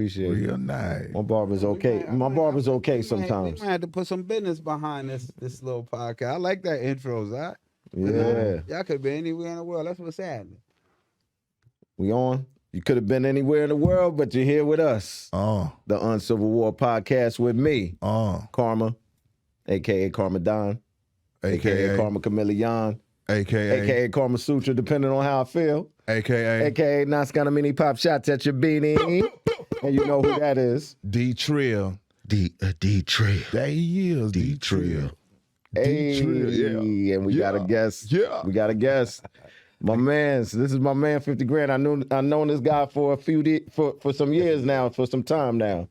Appreciate it. Real nice. My barber's okay. My barber's okay sometimes. We might have to put some business behind this little podcast. I like that intro, Zach. Yeah. Y'all could be anywhere in the world. That's what's happening. We on? You could have been anywhere in the world, but you're here with us. The Uncivil War podcast with me, Karma, a.k.a. Karma Don, a.k.a. Karma Chameleon, a.k.a. Karma Sutra, depending on how I feel, a.k.a. Nascana Mini Pop Shots at your beanie. And you know who that is. D-Trill. D-Trill. There he is, D-Trill. Hey, D-Trill, and we got a guest. Yeah. We got a guest. My man, so this is my man, 50 Grand. I've known this guy for for some years now, for some time now.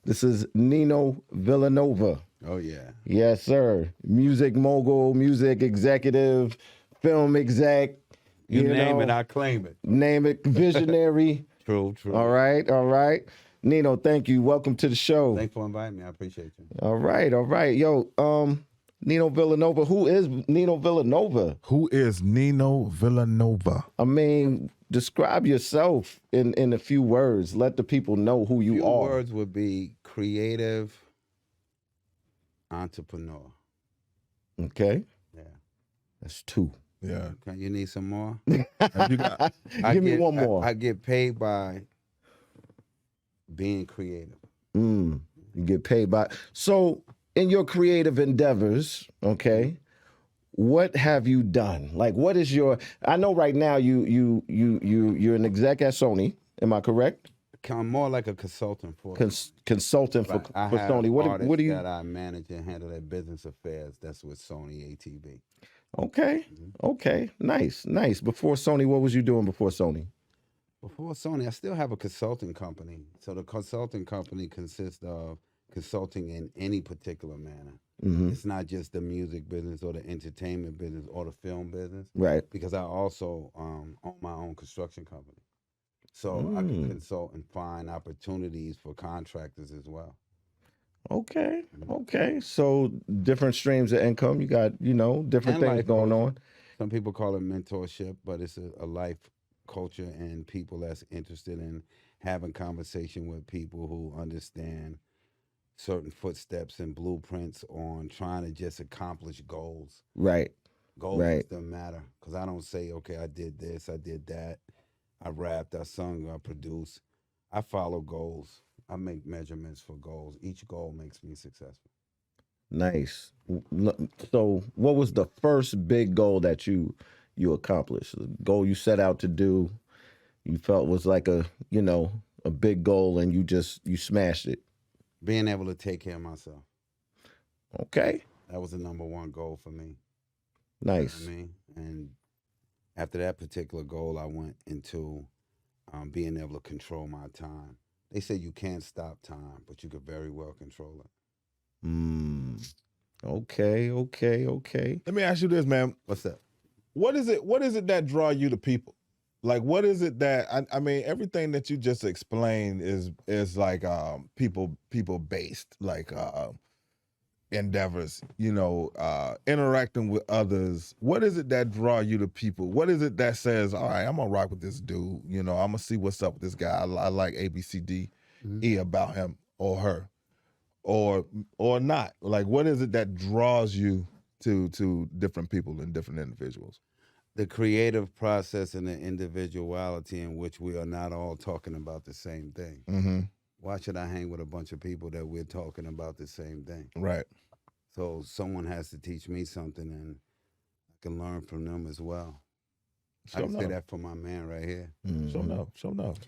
This is Nino Villanova. Oh, yeah. Yes, sir. Music mogul, music executive, film exec. You name it, I claim it. Name it, visionary. True. All right. Nino, thank you. Welcome to the show. Thanks for inviting me. I appreciate you. All right. Yo, Nino Villanova. Who is Nino Villanova? Who is Nino Villanova? I mean, describe yourself in a few words. Let the people know who you are. Words would be creative entrepreneur. Okay. Yeah. That's two. Yeah. Okay, you need some more? Give me one more. I get paid by being creative. You get paid by. So, in your creative endeavors, okay, what have you done? Like, what is your? I know right now you're an exec at Sony. Am I correct? I'm more like a consultant for consultant for Sony. What do you? That I manage and handle their business affairs. That's with Sony ATV. Okay. Okay. Nice. Before Sony, what was you doing before Sony? Before Sony, I still have a consulting company. So the consulting company consists of consulting in any particular manner. It's not just the music business or the entertainment business or the film business. Right. Because I also own my own construction company. So I can consult and find opportunities for contractors as well. Okay. So different streams of income. You got, different things going on. Some people call it mentorship, but it's a life culture and people that's interested in having conversation with people who understand certain footsteps and blueprints on trying to just accomplish goals. Right. Goals doesn't matter because I don't say, okay, I did this, I did that. I rapped, I sung, I produced. I follow goals. I make measurements for goals. Each goal makes me successful. Nice. So what was the first big goal that you accomplished? The goal you set out to do, you felt was like a big goal and you smashed it. Being able to take care of myself. Okay. That was the number one goal for me. Nice. You know what I mean? And after that particular goal, I went into being able to control my time. They say you can't stop time, but you could very well control it. Okay. Let me ask you this, man. What's that? What is it that draw you to people? Like, what is it that I mean? Everything that you just explained is like people based, like endeavors. Interacting with others. What is it that draw you to people? What is it that says, all right, I'm gonna rock with this dude. I'm gonna see what's up with this guy. I like A, B, C, D, E about him or her, or not. Like, what is it that draws you to different people and different individuals? The creative process and the individuality in which we are not all talking about the same thing. Mm-hmm. Why should I hang with a bunch of people that we're talking about the same thing? Right. So someone has to teach me something and I can learn from them as well. I can say that for my man right here. Show enough.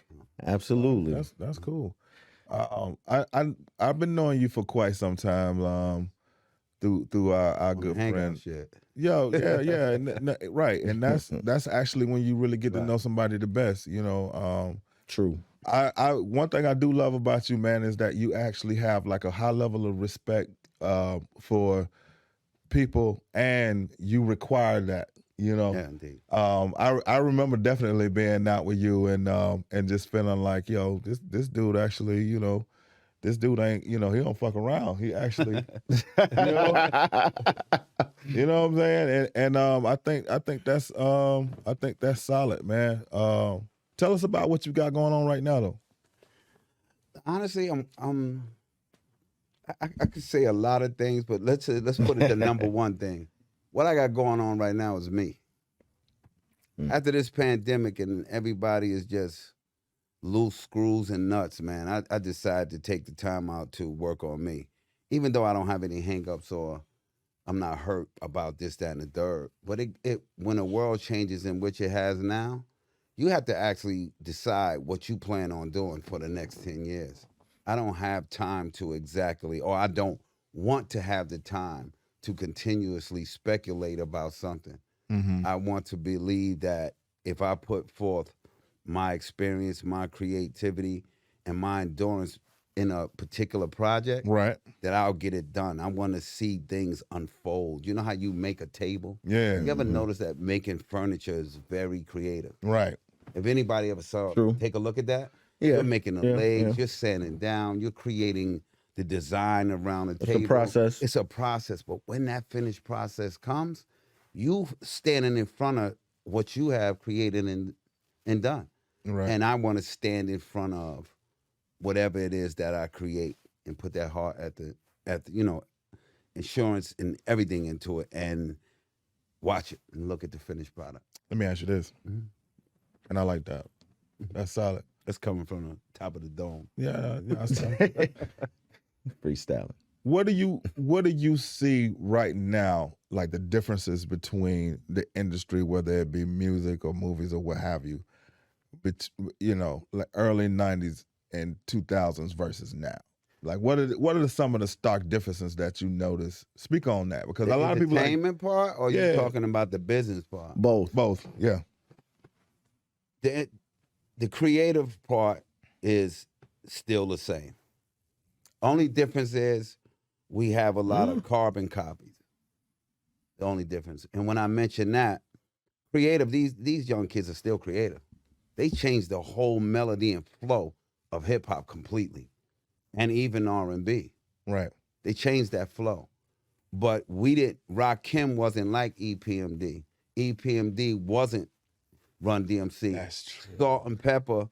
Absolutely. That's cool. I've been knowing you for quite some time. Through our good friend. Shit. Yeah, right. And that's actually when you really get to know somebody the best. True. I one thing I do love about you, man, is that you actually have like a high level of respect for people, and you require that. Yeah, indeed. I remember definitely being out with you and just feeling like, yo, this dude actually, this dude ain't, he don't fuck around. He actually, you know what I'm saying? And I think that's solid, man. Tell us about what you got going on right now, though. honestly, I could say a lot of things, but let's put it the number one thing. What I got going on right now is me. After this pandemic and everybody is just loose screws and nuts, man, I decided to take the time out to work on me. Even though I don't have any hangups or I'm not hurt about this, that, and the third. But when the world changes in which it has now, you have to actually decide what you plan on doing for the next 10 years. I don't have time to or I don't want to have the time to continuously speculate about something. I want to believe that if I put forth my experience, my creativity, and my endurance in a particular project, right, that I'll get it done. I want to see things unfold. You know how you make a table? Yeah. You ever notice that making furniture is very creative? Right. If anybody ever saw, take a look at that. Yeah. You're making the legs, you're sanding down, you're creating the design around the table. It's a process. It's a process. But when that finished process comes, you standing in front of what you have created and done. Right. And I want to stand in front of whatever it is that I create and put that heart at the insurance and everything into it and watch it and look at the finished product. Let me ask you this. And I like that. That's solid. That's coming from the top of the dome. Yeah, I saw it. Freestyling. What do you see right now, like the differences between the industry, whether it be music or movies or what have you, like early 90s and 2000s versus now? Like what are some of the stark differences that you notice? Speak on that, because a lot of people entertainment part, or you talking about the business part? Both. Yeah. The creative part is still the same. Only difference is we have a lot of carbon copies. The only difference. And when I mention that, creative, these young kids are still creative. They changed the whole melody and flow of hip hop completely, and even R&B. Right. They changed that flow. But Rakim wasn't like EPMD. EPMD wasn't Run DMC. That's true. Salt and Pepper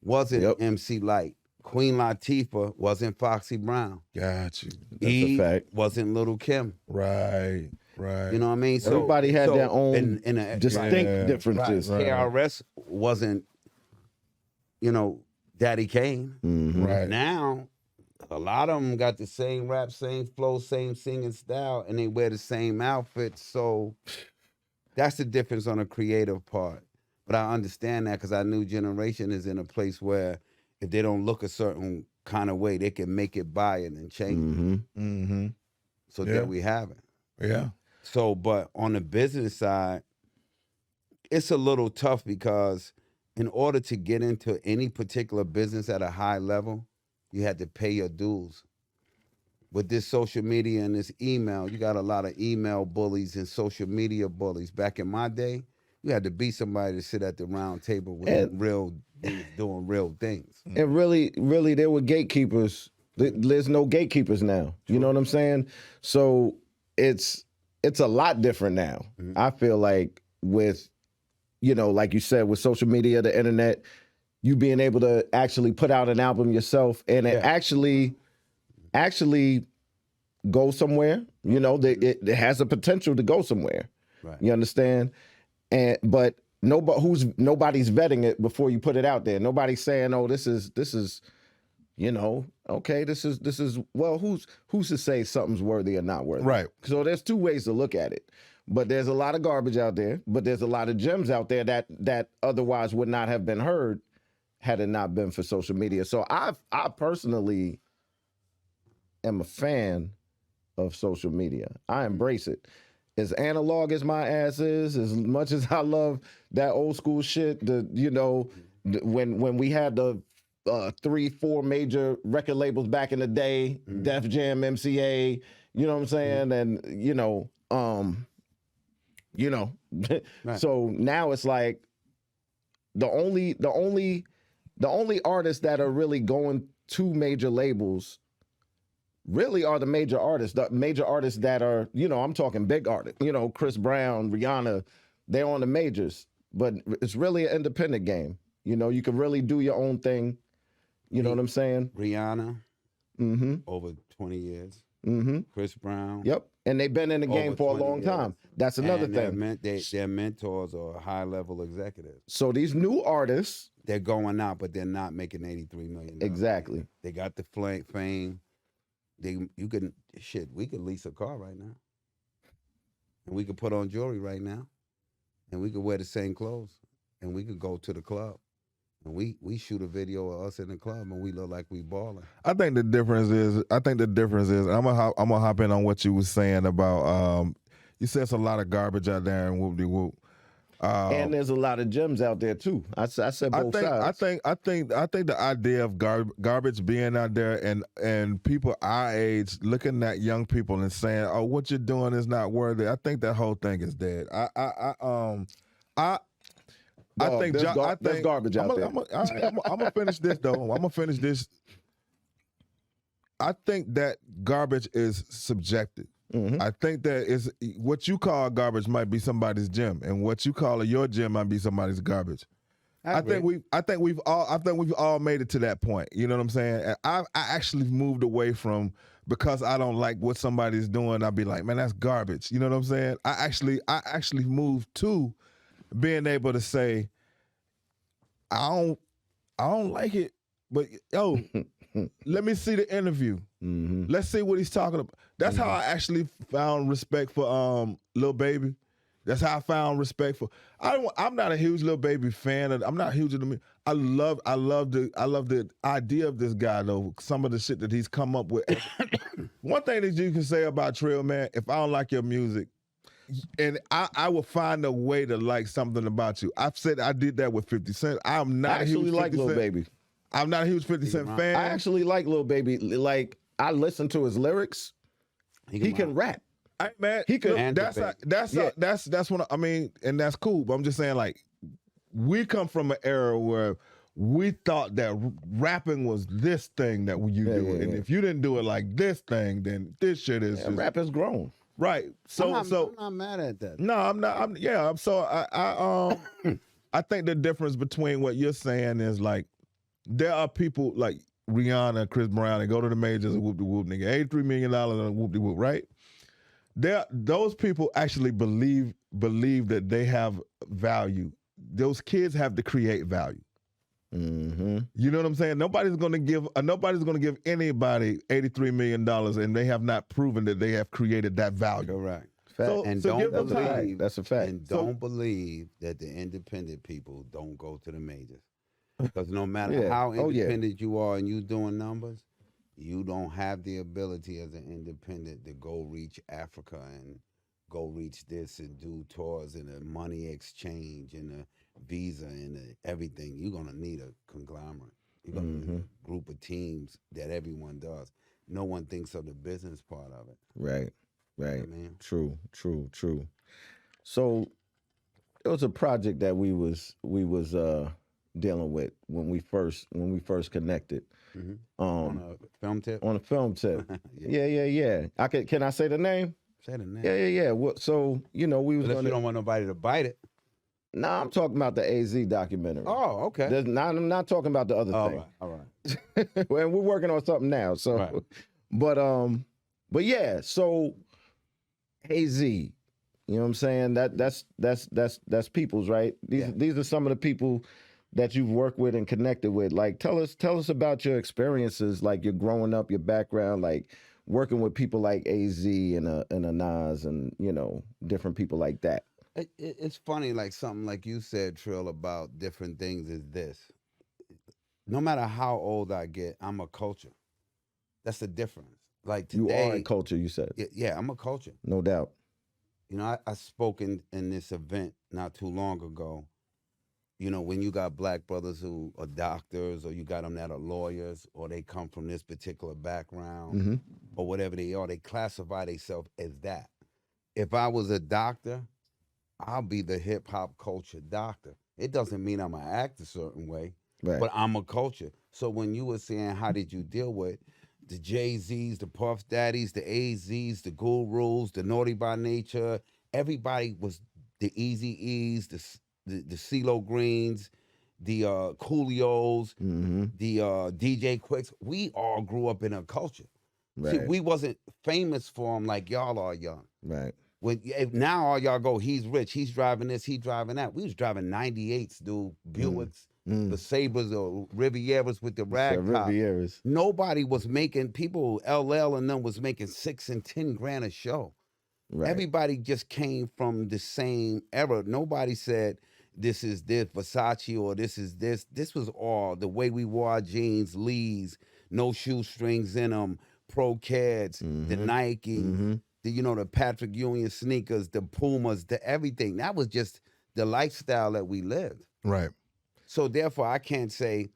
wasn't MC Light. Queen Latifah wasn't Foxy Brown. Got you. That's a fact. Wasn't Little Kim. Right. You know what I mean? So everybody had their own distinct differences. Right. KRS wasn't, Daddy Kane. Mm-hmm. Right. Now, a lot of them got the same rap, same flow, same singing style, and they wear the same outfit. So that's the difference on the creative part. But I understand that because our new generation is in a place where if they don't look a certain kind of way, they can make it by it and change it. Mm-hmm. So there we have it. Yeah. So, but on the business side, it's a little tough because in order to get into any particular business at a high level, you had to pay your dues. With this social media and this email, you got a lot of email bullies and social media bullies. Back in my day, you had to be somebody to sit at the round table with real dudes doing real things. And really, there were gatekeepers. There's no gatekeepers now. You know what I'm saying? So it's a lot different now. Mm-hmm. I feel like with, like you said, with social media, the internet, you being able to actually put out an album yourself and it actually go somewhere. It has a potential to go somewhere. Right. You understand? But nobody's vetting it before you put it out there. Nobody's saying, "Oh, this is okay, this is well, who's to say something's worthy or not worthy?" Right. So there's two ways to look at it. But there's a lot of garbage out there, but there's a lot of gems out there that otherwise would not have been heard had it not been for social media. So I personally am a fan of social media. I embrace it. As analog as my ass is, as much as I love that old school shit, when we had the 3-4 major record labels back in the day, Def Jam, MCA, you know what I'm saying? And right. So now it's like the only artists that are really going to major labels really are the major artists that are, I'm talking big artists, Chris Brown, Rihanna, they're on the majors, but it's really an independent game. You can really do your own thing You know what I'm saying? Rihanna, Mm-hmm. over 20 years. Mm-hmm. Chris Brown. Yep. And they've been in the game over for a 20 long time. years. That's another And thing. Their mentors are high-level executives. So these new artists, they're going out, but they're not making $83 million. Exactly. They got the fame. We could lease a car right now, and we could put on jewelry right now, and we could wear the same clothes, and we could go to the club, and we shoot a video of us in the club, and we look like we balling. I think the difference is, and I'm gonna hop in on what you was saying about. You said it's a lot of garbage out there and whoop-de-whoop. And there's a lot of gems out there too. I said both sides. I think the idea of garbage being out there and people our age looking at young people and saying, "Oh, what you're doing is not worthy." I think that whole thing is dead. I think there's garbage out there. I'm gonna finish this though. I'm gonna finish this. I think that garbage is subjective. Mm-hmm. I think that is what you call garbage might be somebody's gym, and what you call your gym might be somebody's garbage. I think we've all made it to that point. You know what I'm saying? I actually moved away from, because I don't like what somebody's doing. I'd be like, man, that's garbage. You know what I'm saying? I actually moved to being able to say, I don't like it, but yo, let me see the interview. Mm-hmm. Let's see what he's talking about. That's how I actually found respect for Lil Baby. That's how I found respect for. I'm not a huge Lil Baby fan. I'm not huge into me. I love the idea of this guy though. Some of the shit that he's come up with. One thing that you can say about Trill, man, if I don't like your music, and I will find a way to like something about you. I've said I did that with 50 Cent. I'm not a huge 50 like Lil Cent. Baby. I'm not a huge 50 Cent fan. I actually like Lil Baby. Like, I listen to his lyrics. He can rap. Hey, man, he can. That's what I mean, and that's cool. But I'm just saying, like, we come from an era where we thought that rapping was this thing that you do, and if you didn't do it like this thing, then this shit is. Just, rap has grown. Right. So I'm not mad at that. No, I'm not. I think the difference between what you're saying is, like, there are people like Rihanna, Chris Brown, and go to the majors and whoop-de-whoop, nigga. $83 million and whoop-de-whoop, right? Those people actually believe that they have value. Those kids have to create value. Mm-hmm. You know what I'm saying? Nobody's gonna give anybody $83 million, and they have not proven that they have created that value. Correct. Don't believe that's a fact. And don't believe that the independent people don't go to the majors. Because no matter how independent you are and you doing numbers, you don't have the ability as an independent to go reach Africa and go reach this and do tours and a money exchange and a visa and everything. You're going to need a conglomerate. You're going to need a group of teams that everyone does. No one thinks of the business part of it. Right. You know what I mean? True. So it was a project that we was dealing with when we first connected. Mm-hmm. On a film tip? On a film tip. Yeah. Can I say the name? Say the name. Yeah. So, we was Unless you don't want nobody to bite it. Nah, I'm talking about the AZ documentary. Oh, okay. I'm not talking about the other thing. All right. Well, we're working on something now. So, right. But yeah, so AZ, you know what I'm saying? That's people's, right? These are some of the people that you've worked with and connected with. Like, tell us about your experiences, like your growing up, your background, like working with people like AZ and a Nas and, different people like that. It's funny, like something like you said, Trill, about different things is this. No matter how old I get, I'm a culture. That's the difference. Like today, you are a culture, you said. Yeah, I'm a culture. No doubt. I spoke in this event not too long ago. When you got black brothers who are doctors, or you got them that are lawyers, or they come from this particular background, or whatever they are, they classify themselves as that. If I was a doctor, I'll be the hip hop culture doctor. It doesn't mean I'm gonna act a certain way, but I'm a culture. So when you were saying, how did you deal with the Jay-Z's, the Puff Daddies, the AZs, the Gurus, the Naughty by Nature, everybody was the Eazy-E's, the CeeLo Greens, the Coolios, the DJ Quicks. We all grew up in a culture. Right. See, we wasn't famous for them like y'all are young. Right. Now all y'all go, he's rich, he's driving this, he's driving that. We was driving 98s, dude, Buicks, the Sabres or Rivieras with the rag top. Rivieras. Nobody was making, people, LL and them was making $6 and $10 grand a show. Right. Everybody just came from the same era. Nobody said, this is this Versace or this is this. This was all the way we wore our jeans, Lees, no shoestrings in them, Pro Cats, the Nike, the Patrick Union sneakers, the Pumas, the everything. That was just the lifestyle that we lived. Right. So therefore, I can't say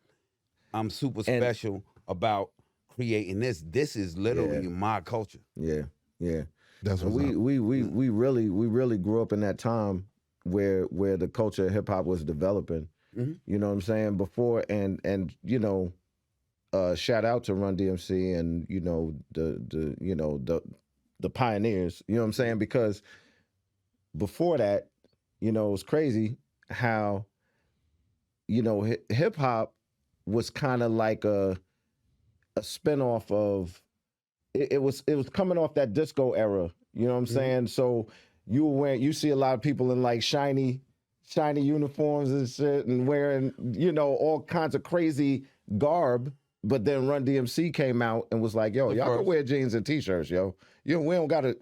I'm super special about creating this. This is literally my culture. Yeah, yeah. That's what we really grew up in that time where the culture of hip hop was developing. You know what I'm saying? Before and shout out to Run DMC and the pioneers. You know what I'm saying? Because before that, it was crazy how hip hop was kind of like a spinoff of. It was coming off that disco era. You know what I'm saying? So you see a lot of people in like shiny uniforms and shit and wearing, all kinds of crazy garb. But then Run DMC came out and was like, "Yo, y'all can wear jeans and t-shirts, yo. We don't gotta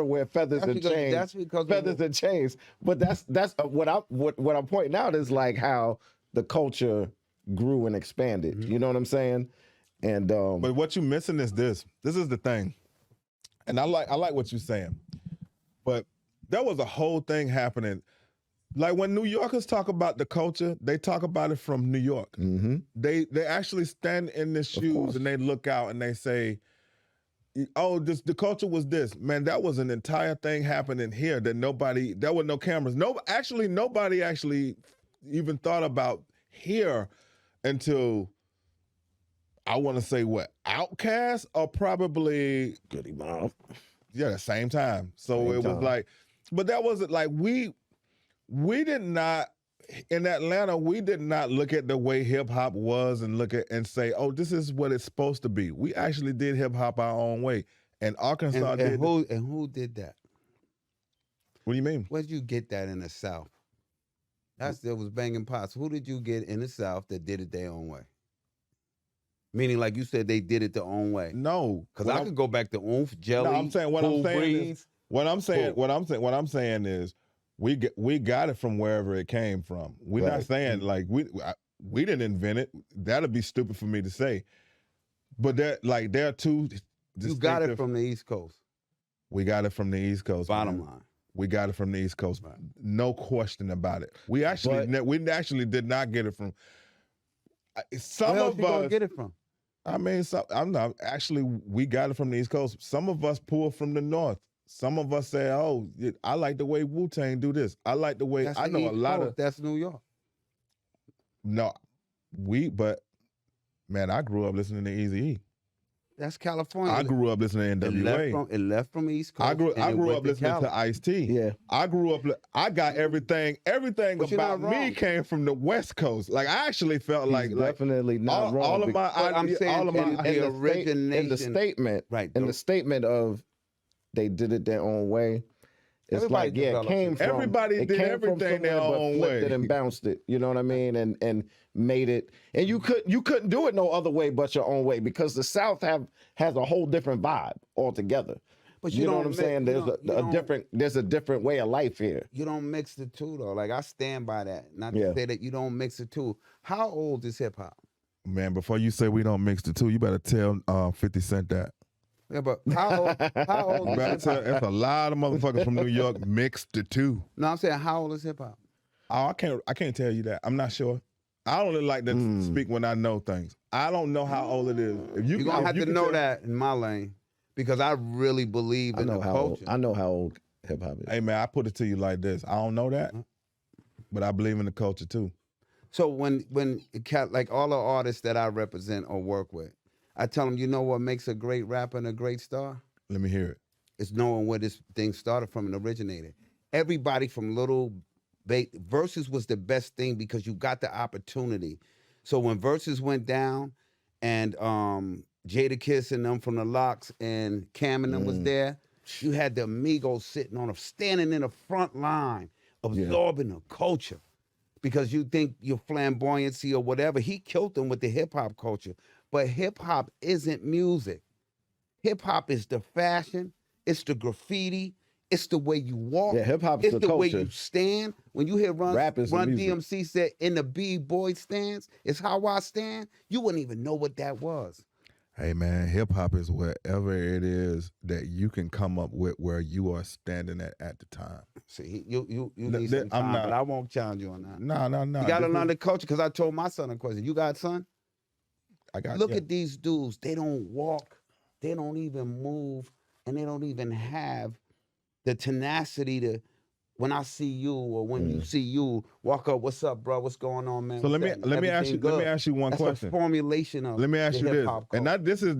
wear feathers and chains. That's because feathers and chains." But that's what I'm pointing out is like how the culture grew and expanded. You know what I'm saying? And but what you're missing is this. This is the thing, and I like what you're saying, but there was a whole thing happening. Like when New Yorkers talk about the culture, they talk about it from New York. They actually stand in their shoes and they look out and they say, "Oh, the culture was this." Man, that was an entire thing happening here that there were no cameras. Nobody actually even thought about here until, I want to say what, Outkast or probably Goody Mob. Yeah, the same time. So it was like, but that wasn't like we did not, in Atlanta, we did not look at the way hip hop was and look at and say, "Oh, this is what it's supposed to be." We actually did hip hop our own way. And Arkansas did. Who did that? What do you mean? Where'd you get that in the South? That was banging pots. Who did you get in the South that did it their own way? Meaning, like you said, they did it their own way. No, because I could go back to Oomph, Jelly. No, I'm saying what Cool I'm saying Breeze. is what I'm saying is we got it from wherever it came from. We're not saying like we didn't invent it. That'd be stupid for me to say. But there are two. You got it from the East Coast. We got it from the East Coast. Bottom line. We got it from the East Coast. Right. No question about it. We actually did not get it from. Some Where of else us you get it from. I mean, I'm not actually. We got it from the East Coast. Some of us pull from the North. Some of us say, "Oh, I like the way Wu-Tang do this. I like the way." I know a lot of. That's New York. No, but man, I grew up listening to Eazy-E. That's California. I grew up listening to NWA. It left from East Coast. I grew up listening to Ice-T. Yeah. I grew up. I got everything about me came from the West Coast. Like I actually felt He's definitely not wrong. I'm saying the origination. In the statement, right? In the statement of they did it their own way. It's Everybody it came from everybody did everything their own way. Flipped it and bounced it. You know what I mean? And made it. And you couldn't do it no other way but your own way because the South has a whole different vibe altogether. But you know what I'm saying? There's a different way of life here. You don't mix the two though. Like I stand by that. Not to say that you don't mix the two. How old is hip hop? Man, before you say we don't mix the two, you better tell 50 Cent that. Yeah, but how old is hip hop? That's a lot of motherfuckers from New York mixed the two. No, I'm saying how old is hip hop? Oh, I can't tell you that. I'm not sure. I don't really like to speak when I know things. I don't know how old it is. You're gonna have to know that in my lane because I really believe in the culture. I know how old hip hop is. Hey man, I put it to you like this. I don't know that, but I believe in the culture too. So when like all the artists that I represent or work with, I tell them, you know what makes a great rapper and a great star? Let me hear it. It's knowing where this thing started from and originated. Everybody from little Versus was the best thing because you got the opportunity. So when Versus went down, and Jada Kiss and them from the Locks and Cam and them was there, you had the Amigos standing in the front line, absorbing the culture. Because you think your flamboyancy or whatever, he killed them with the hip hop culture. But hip hop isn't music. Hip hop is the fashion, it's the graffiti, it's the way you walk. Yeah, hip hop is the It's the way culture. you stand. When you hear Run DMC said in the B-boy stance, it's how I stand, you wouldn't even know what that was. Hey man, hip hop is wherever it is that you can come up with where you are standing at the time. See, you need some time, but I won't challenge you on that. No. You gotta learn the culture, because I told my son a question. You got a son? Look at these dudes. They don't walk, they don't even move, and they don't even have the tenacity to, when I see you or when you see you, walk up, what's up, bro? What's going on, man? So let me ask you one question. That's the formulation of let me ask you this, and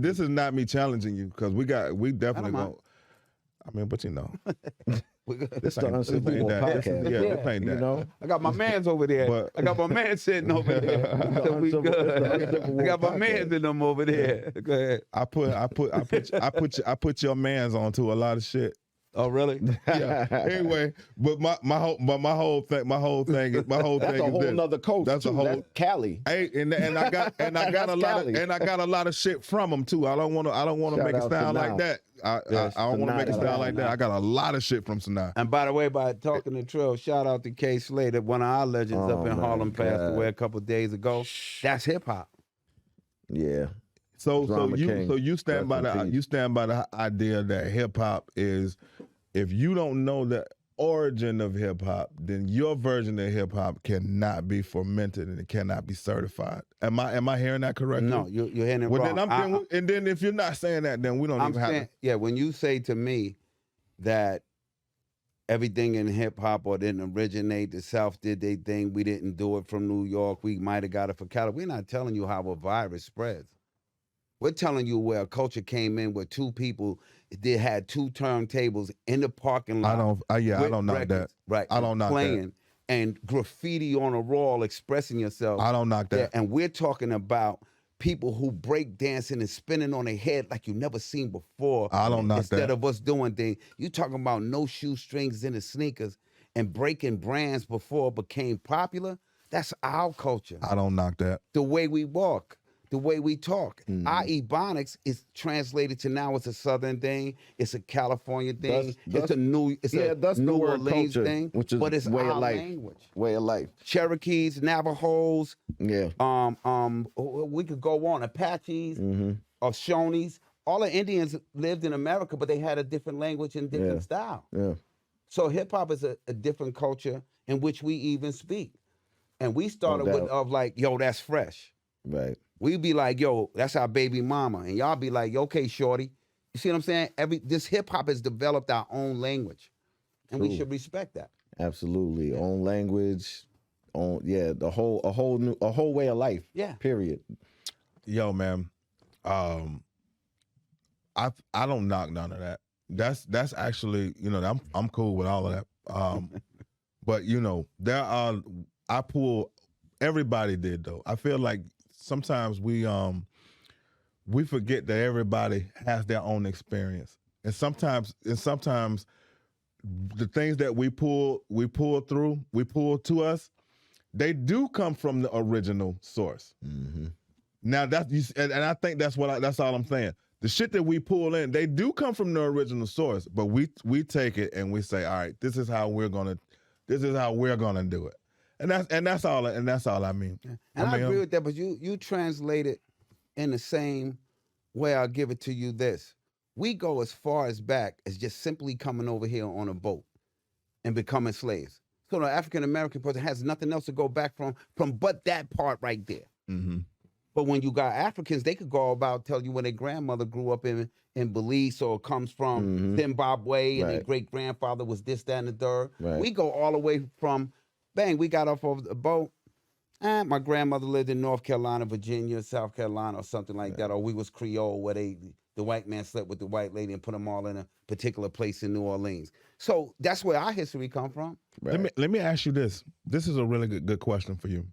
this is not me challenging you, because we definitely go. I mean, but you know, this the Uncivil podcast. This ain't that. You know, I got my mans over there. But, I got my man sitting over there. So we good. I got my mans in them over there. Go ahead. I put your mans onto a lot of shit. Oh really? Yeah. Anyway, but my whole thing is that's a whole nother coach. That's too. a whole That's Cali. Hey, and I got a lot of shit from them too. I don't want to make it sound like that. I don't want to make it sound like that. I got a lot of shit from Sanaa. And by the way, by talking to Trill, shout out to K Slater, one of our legends up in Harlem, passed away a couple of days ago. That's hip hop. Yeah. So you stand by the idea that hip hop is, if you don't know the origin of hip hop, then your version of hip hop cannot be fermented and it cannot be certified. Am I hearing that correctly? No, you're hearing it wrong. And then if you're not saying that, then we don't even have to. Yeah, when you say to me that everything in hip hop or didn't originate, the South did their thing, we didn't do it from New York, we might have got it from Cali. We're not telling you how a virus spreads. We're telling you where a culture came in where two people had two turntables in the parking lot. I don't knock that. Right. I don't knock playing, that. And graffiti on a wall expressing yourself. I don't knock that. Yeah, and we're talking about people who break dancing and spinning on their head like you never seen before. I don't knock that. Instead of us doing things. You talking about no shoestrings in the sneakers and breaking brands before it became popular. That's our culture. I don't knock that. The way we walk. The way we talk. Our Ebonics is translated to now it's a Southern thing, it's a California thing, it's a New Orleans thing, which is but it's way our of life. language. Way of life. Cherokees, Navajos, Yeah. we could go on, Apaches, or Shoney's. All the Indians lived in America, but they had a different language and different style. Yeah. So hip hop is a different culture in which we even speak. And we started with like, yo, that's fresh. Right. We be like, yo, that's our baby mama. And y'all be like, okay, shorty. You see what I'm saying? This hip hop has developed our own language. And we should respect that. Absolutely. Own language, a whole way of life. Yeah. Period. Yo, man. I don't knock none of that. That's actually, I'm cool with all of that. But everybody did though. I feel like sometimes we forget that everybody has their own experience, and sometimes the things that we pull to us, they do come from the original source. Mm-hmm. Now and I think that's all I'm saying. The shit that we pull in, they do come from the original source, but we take it and we say, all right, this is how we're gonna do it. And that's all I mean. Yeah. And I agree with that, but you translate it in the same way. I'll give it to you this. We go as far as back as just simply coming over here on a boat and becoming slaves. So the African-American person has nothing else to go back from but that part right there. Mm-hmm. But when you got Africans, they could go about tell you when their grandmother grew up in Belize or comes from Zimbabwe and their great-grandfather was this, that, and the third. Right. We go all the way from... Bang, we got off of the boat. My grandmother lived in North Carolina, Virginia, South Carolina, or something like that. Or we was Creole, where they the white man slept with the white lady and put them all in a particular place in New Orleans. So that's where our history come from. Right. Let me ask you this. This is a really good question for you.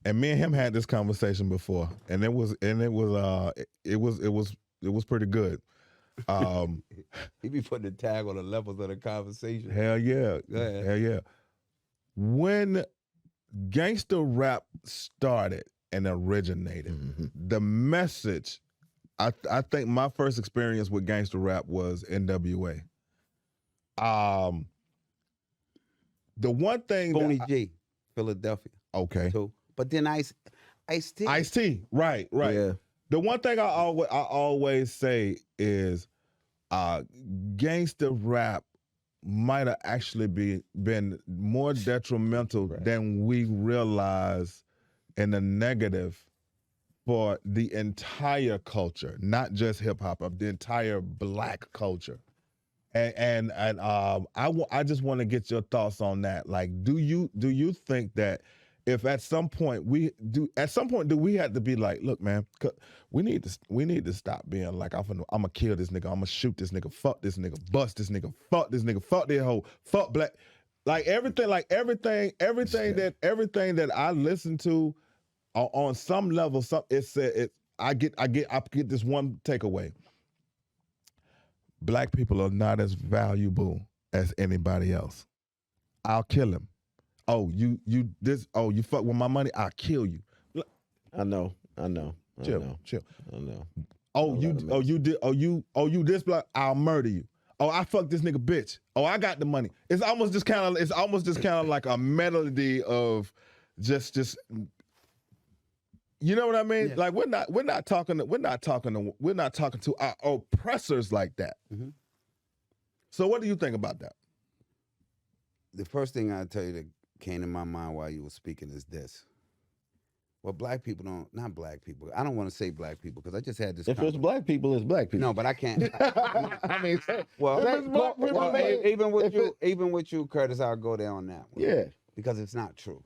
And me and him had this conversation before, and it was pretty good. He be putting a tag on the levels of the conversation. Hell yeah. Hell yeah. When gangster rap started and originated, the message, I think my first experience with gangster rap was NWA. The one thing Boney G, Philadelphia. Okay. So, but then Ice-T. Ice-T, right. Yeah. The one thing I always say is gangster rap might have actually been more detrimental than we realize in the negative for the entire culture, not just hip hop, but the entire black culture. And I just want to get your thoughts on that. Like, do you think that if at some point do we have to be like, look, man, we need to stop being like, I'm gonna kill this nigga, I'm gonna shoot this nigga, fuck this nigga, bust this nigga, fuck this nigga, fuck that hoe, fuck black, everything that I listen to on some level, I get this one takeaway. Black people are not as valuable as anybody else. I'll kill him. Oh, you fuck with my money, I'll kill you. I know. Chill. I know. You this black, I'll murder you. Oh, I fucked this nigga bitch. Oh, I got the money. It's almost just kind of like a melody of just you know what I mean? Yeah. Like we're not talking to our oppressors like that. Mm-hmm. So what do you think about that? The first thing I tell you that came to my mind while you were speaking is this. Well, black people not black people. I don't want to say black people because I just had this. If it's black people, it's black people. No, but I can't. I mean, even with you, Curtis, I'll go there on that one. Yeah. Because it's not true.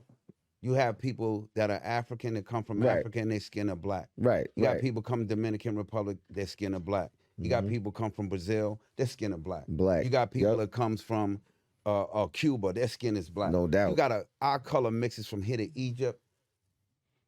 You have people that are African that come from Africa and their skin are black. Right. You got people come Dominican Republic, their skin are black. You got people come from Brazil, their skin are black. Black. You got people that comes from Cuba, their skin is black. No doubt. You got our color mixes from here to Egypt,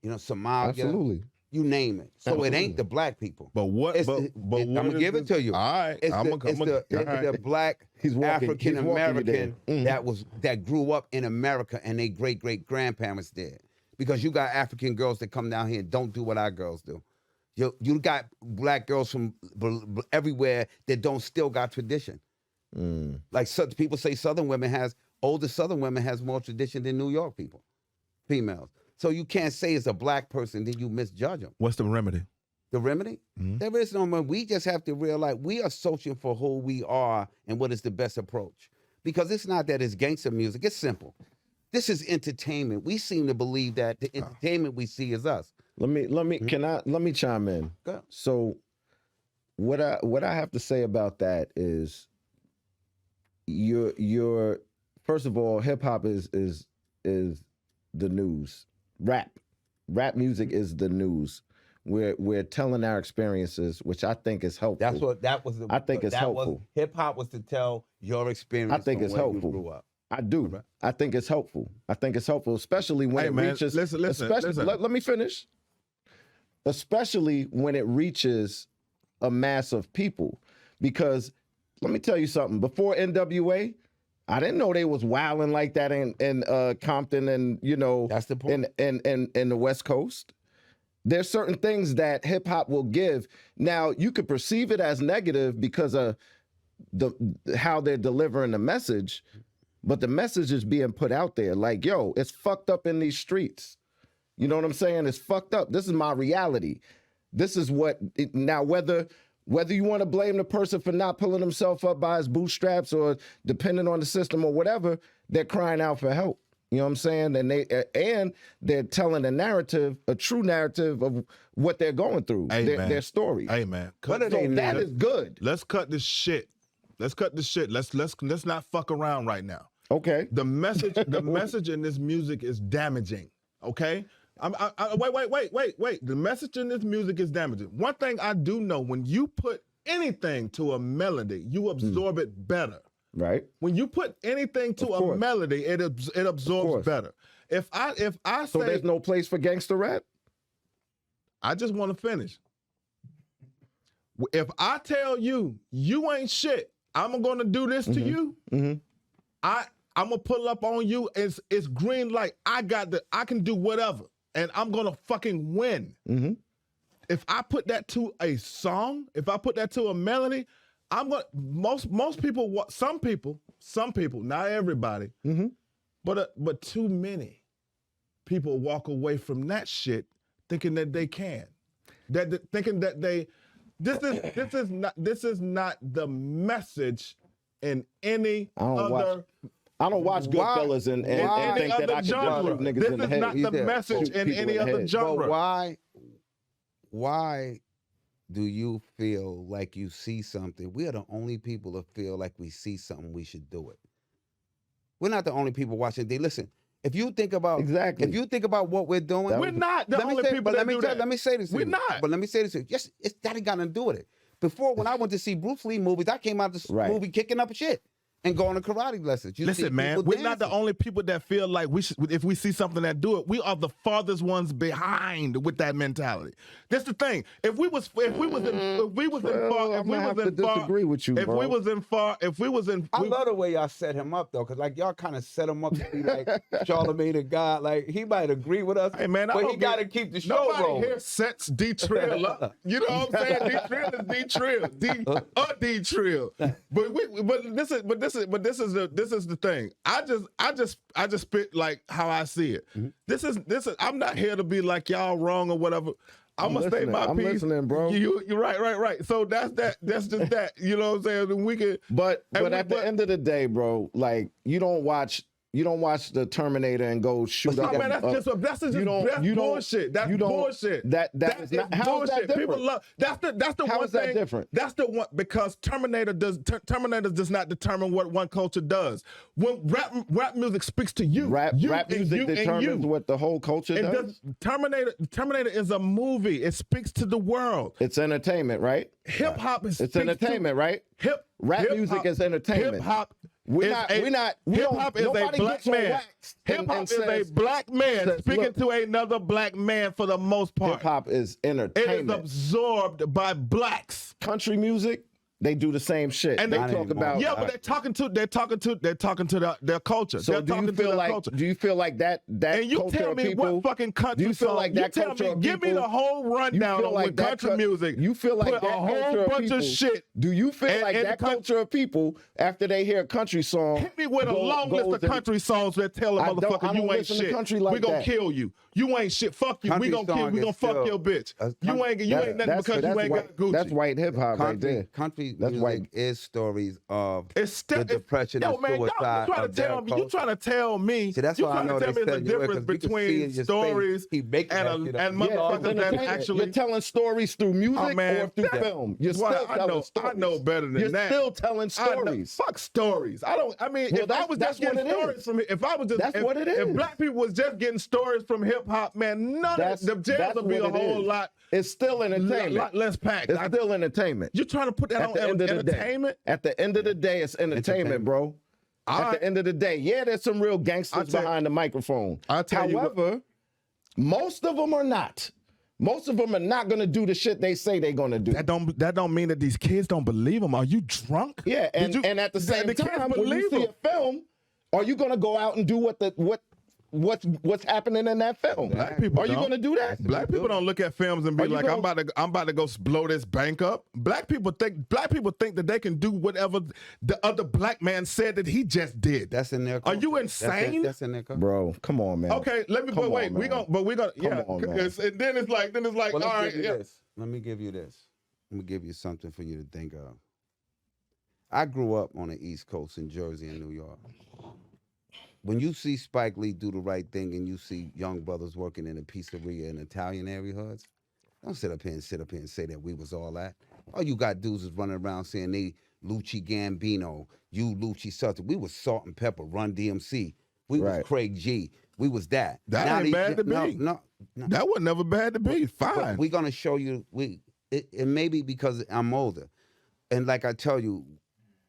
Somalia. Absolutely. You name it. So Absolutely. It ain't the black people. But what? I'm gonna give it to you. All right. It's the black African American that grew up in America and their great grandparents did. Because you got African girls that come down here and don't do what our girls do. You got black girls from everywhere that don't still got tradition. Like people say older Southern women has more tradition than New York females. So you can't say as a black person that you misjudge them. What's the remedy? The remedy? Mm-hmm. There is no remedy. We just have to realize we are searching for who we are and what is the best approach. Because it's not that it's gangster music. It's simple. This is entertainment. We seem to believe that the entertainment we see is us. Let me chime in. Go. So what I have to say about that is your first of all, hip hop is the news. Rap music is the news. We're telling our experiences, which I think is helpful. I think it's helpful. Hip hop was to tell your experience. I think it's helpful. You grew up. I do. Right. I think it's helpful. Especially when it reaches. Listen. Let me finish. Especially when it reaches a mass of people, because let me tell you something. Before NWA, I didn't know they was wilding like that in Compton and that's the point. in the West Coast. There's certain things that hip hop will give. Now you could perceive it as negative because of how they're delivering the message, but the message is being put out there. Like, yo, it's fucked up in these streets. You know what I'm saying? It's fucked up. This is my reality. This is now whether you want to blame the person for not pulling himself up by his bootstraps or depending on the system or whatever, they're crying out for help. You know what I'm saying? And they're telling a true narrative of what they're going through, their story. Hey man, that is good. Let's cut this shit. Let's not fuck around right now. Okay. The message in this music is damaging. Okay. Wait. The message in this music is damaging. One thing I do know, when you put anything to a melody, you absorb it better. Right. When you put anything to a melody, it absorbs better. If I so say there's no place for gangster rap. I just want to finish. If I tell you you ain't shit, I'm gonna do this to you. I'm gonna pull up on you. It's green light. I can do whatever, and I'm gonna fucking win. If I put that to a song, if I put that to a melody, I'm gonna. Most people, some people, not everybody, but too many people walk away from that shit thinking that they can, thinking that they. This is not the message in any other. I don't watch Goodfellas and think that I can just shoot niggas in the head. This is not the message in any other genre. But why do you feel like you see something? We are the only people that feel like we see something, we should do it. We're not the only people watching. Listen, if you think about if you think about what we're doing, we're not the only people that do that. Let me say this. We're not. But let me say this. Yes, that ain't got nothing to do with it. Before, when I went to see Bruce Lee movies, I came out of the movie kicking up shit and going to karate lessons. Listen, man, we're not the only people that feel like we should. If we see something that do it, we are the farthest ones behind with that mentality. That's the thing. If we was in far, disagree with you, bro. I love the way y'all set him up though, because like y'all kind of set him up to be like Charlamagne the God. Like he might agree with us, hey, man, but he got to keep the show rolling. Nobody here sets D-Trill up. You know what I'm saying? D-Trill is D-Trill. D-Trill. But this is the thing. I just spit like how I see it. This is I'm not here to be like y'all wrong or whatever. I'm gonna state my piece. I'm listening, bro. You're right. So that's just that. You know what I'm saying? And we can. But at the end of the day, bro, like you don't watch the Terminator and go shoot up. Man, that's bullshit. That's bullshit. That is not. How is that different? People love. That's the how one is that thing. Different? That's the one because Terminator does not determine what one culture does. When rap music speaks to you, rap music determines what the whole culture does. Terminator is a movie. It speaks to the world. It's entertainment, right? Hip hop is. It's entertainment, right? Rap music is entertainment. Hip hop. Hip hop is a black man. Hip hop is a black man speaking to another black man for the most part. Hip hop is entertainment. It is absorbed by blacks. Country music, they do the same shit. And they talk about but they're talking to their culture. So do you feel like that and you culture tell me of people, what fucking country do you feel song? like that culture of give people, me the whole rundown of like country music. You feel like put that a whole culture bunch of people, of shit. Do you feel like that culture of people after they hear a country song? Hit me with a long list of country songs that tell a motherfucker you ain't shit. Like we gonna kill you. You ain't shit. Fuck you. Country we gonna kill you. We gonna fuck your bitch. You ain't nothing because you ain't got Gucci. That's white hip hop right there. Country music is stories of the depression and man, suicide of their culture. You trying to tell me? See, that's why I know there's a difference between stories and motherfuckers that actually. You're telling stories through music or through film. You're still telling stories. I know better than that. You're still telling stories. Fuck stories. If I was just getting stories from if black people was just getting stories from hip hop, man, none of the jails would be a whole lot. It's still entertainment. Lot less packed. It's still entertainment. You're trying to put that on entertainment? At the end of the day, it's entertainment, bro. At the end of the day, there's some real gangsters behind the microphone. However, most of them are not. Most of them are not going to do the shit they say they're going to do. That don't mean that these kids don't believe them. Are you drunk? Yeah, and at the same time, when you see a film, are you going to go out and do what's happening in that film? Black people are you going to do that? Black people don't look at films and be like, I'm about to go blow this bank up. Black people think that they can do whatever the other black man said that he just did. That's in their culture. Are you insane? That's in their culture. Bro, come on, man. Okay, let me. But wait, we gonna. And then it's like, well, all right. Let me give you this. Let me give you something for you to think of. I grew up on the East Coast in Jersey and New York. When you see Spike Lee do the right thing and you see young brothers working in a pizzeria in Italian neighborhoods, don't sit up here and say that we was all that. All you got dudes is running around saying they Lucci Gambino, you Lucci Sutton. We was Salt and Pepper, Run DMC. We was Craig G. We was that. That now ain't bad to be. No. That was never bad to be. Fine. We're gonna show you. It may be because I'm older, and like I tell you,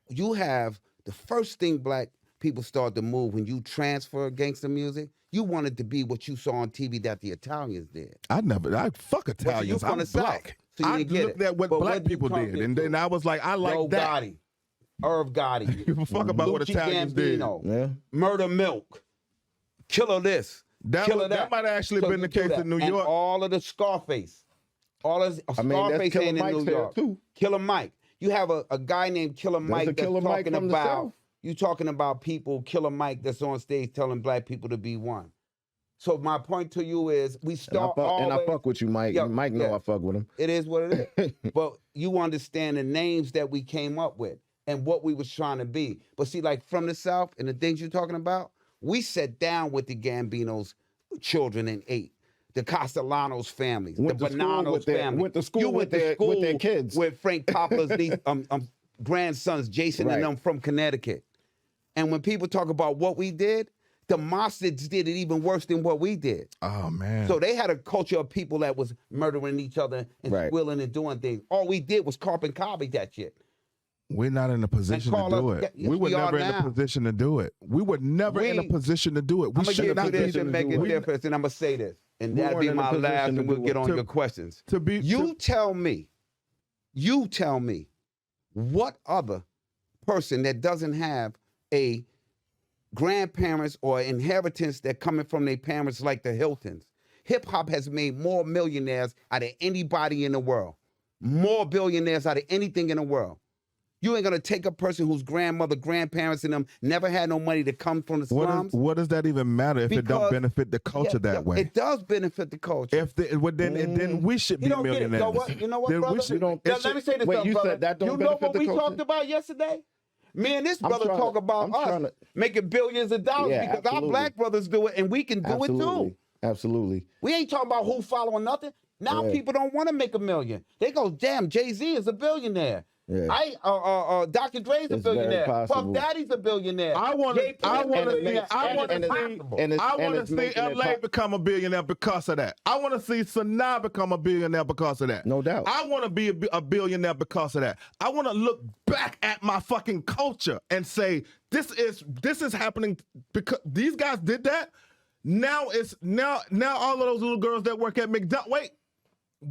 you have the first thing black people start to move when you transfer gangster music. You wanted to be what you saw on TV that the Italians did. I fuck Italians. I'm black. So I looked at what black people did, and then I was like, I like that. Gotti, Irv Gotti. Give a fuck about what Italians Gambino, did. Yeah. Murder Milk, Killer this, Killer that. That might have actually been the case in New York. And all of the Scarface. Scarface ain't in New York. Too. Killer Mike. You have a guy named Killer Mike that's talking about, you talking about people, Killer Mike that's on stage telling black people to be one. So my point to you is we start and I fuck with you, Mike. Yeah, Mike know I fuck with him. It is what it is. But you understand the names that we came up with and what we was trying to be. But see, like from the South and the things you're talking about, we sat down with the Gambinos' children and ate. The Castellanos families, the Bonanos family. Went to school with their kids. With Frank Coppola's grandsons, Jason and them from Connecticut. And when people talk about what we did, the Mostards did it even worse than what we did. Oh, man. So they had a culture of people that was murdering each other and squilling and doing things. All we did was carbon copy that shit. We're not in a position to do it. Yes, we were never in a position to do it. We were never in a position to do it. We should not this and make a difference, and I'm going to say this. And that'll be my last, and we'll get on your questions. You tell me, what other person that doesn't have a grandparents or inheritance that coming from their parents like the Hiltons. Hip hop has made more millionaires out of anybody in the world. More billionaires out of anything in the world. You ain't gonna take a person whose grandmother, grandparents, and them never had no money to come from the slums. What does that even matter if it don't benefit the culture that way? It does benefit the culture. Then we should be millionaires. You know what, brother? Let me say this, wait, you brother. said that don't you know benefit what the we culture? talked about yesterday? Me and this brother talk about us making billions of dollars because our black brothers do it and we can do it too. Absolutely. We ain't talking about who following nothing. Now people don't want to make $1 million. They go, damn, Jay-Z is a billionaire. Yeah. Dr. Dre's a billionaire. Puff Daddy's a billionaire. I want to see LA become a billionaire because of that. I want to see Sanaa become a billionaire because of that. No doubt. I want to be a billionaire because of that. I want to look back at my fucking culture and say this is happening because these guys did that. Now all of those little girls that work at McDonald's.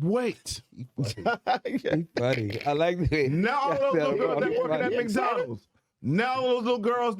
Wait. Buddy, I like that. Now all those little girls that working at McDonald's. Now those little girls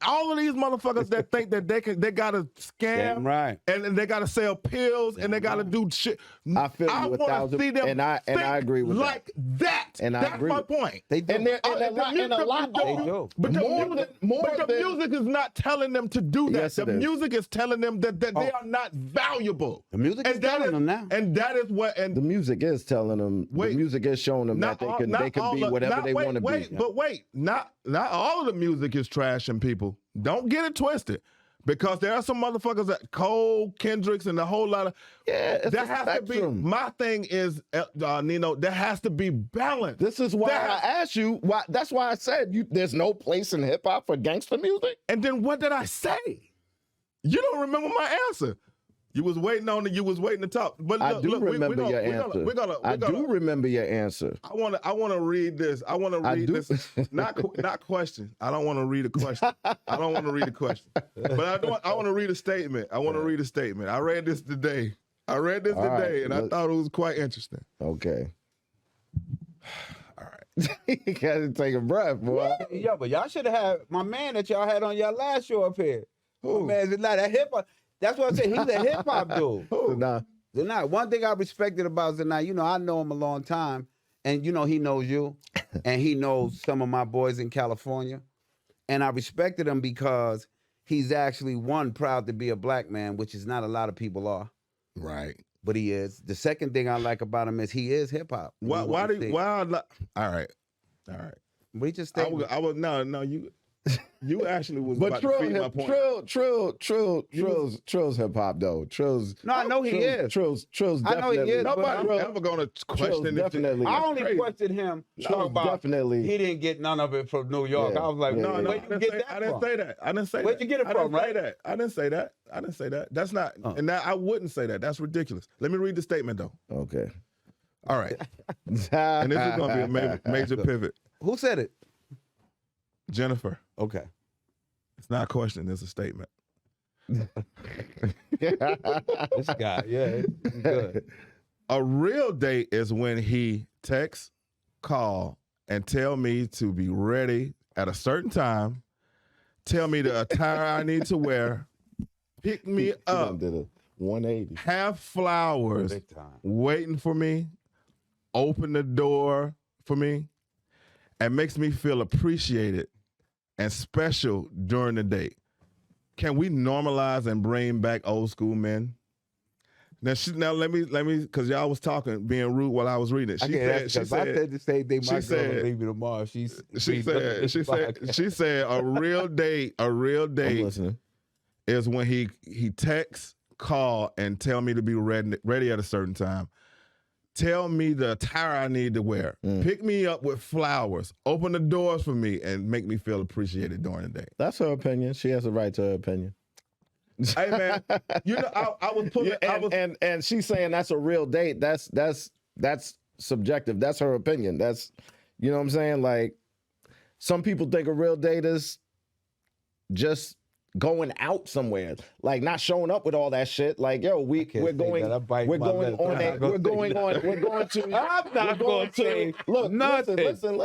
all of these motherfuckers that think that they gotta scam and they gotta sell pills and they gotta do shit. I feel you 1,000, and I agree with like that. And that's my point. They do. And a lot they do. But the music is not telling them to do that. Yes, the music is telling them that they are not valuable. The music is telling them now. And that is what. And the music is telling them. The music is showing them that they can be whatever they want to be. But wait, not all of the music is trashing people. Don't get it twisted. Because there are some motherfuckers that Cole, Kendricks, and a whole lot of that has to be. My thing is, Nino, there has to be balance. This is why I asked you. That's why I said there's no place in hip hop for gangster music. And then what did I say? You don't remember my answer. You was waiting to talk. But I do remember your answer. I do remember your answer. I want to read this. I want to read this. Not question. I don't want to read a question. I don't want to read a question. But I want to read a statement. I want to read a statement. I read this today. And I thought it was quite interesting. Okay. All right. You gotta take a breath, boy. Yeah, but y'all should have had my man that y'all had on your last show up here. Who? My man's that hip hop. That's what I said. He's a hip hop dude. Zanai. One thing I respected about Zanai, I know him a long time, and he knows you, and he knows some of my boys in California, and I respected him because he's actually proud to be a black man, which is not a lot of people are. Right. But he is. The second thing I like about him is he is hip hop. All right. But he just no, you You actually was But about to feed my point. Trill's hip hop though. Trill's. No, I know he is. Trill's I know he definitely. is. Nobody's But ever gonna question it. definitely. I only crazy. questioned him. Trill's About definitely. he didn't get none of it from New York. Yeah, I was like, yeah, No, yeah. no, where'd you get that I didn't from? say that. I didn't say Where'd that. you get it I from, didn't say right? that. I didn't say that. I didn't say that. That's not, and that, I wouldn't say that. That's ridiculous. Let me read the statement though. Okay. All right. And this is gonna be a major pivot. Who said it? Jennifer. Okay. It's not a question. It's a statement. This guy, yeah, he's good. A real date is when he texts, call, and tell me to be ready at a certain time, tell me the attire I need to wear, pick me up, Did a 180. have flowers Big time. waiting for me, open the door for me, and makes me feel appreciated and special during the date. Can we normalize and bring back old school men? Now let me, because y'all was talking, being rude while I was reading it. I said the same thing. My girl will leave me tomorrow. She said a real date I'm listening. is when he texts, call, and tell me to be ready at a certain time. Tell me the attire I need to wear. Pick me up with flowers. Open the doors for me and make me feel appreciated during the day. That's her opinion. She has a right to her opinion. Hey man, you know I was pulling. And she's saying that's a real date. That's subjective. That's her opinion. That's, you know what I'm saying? Like, some people think a real date is just going out somewhere, like not showing up with all that shit. Like, yo, we're going to. Look, nothing. listen.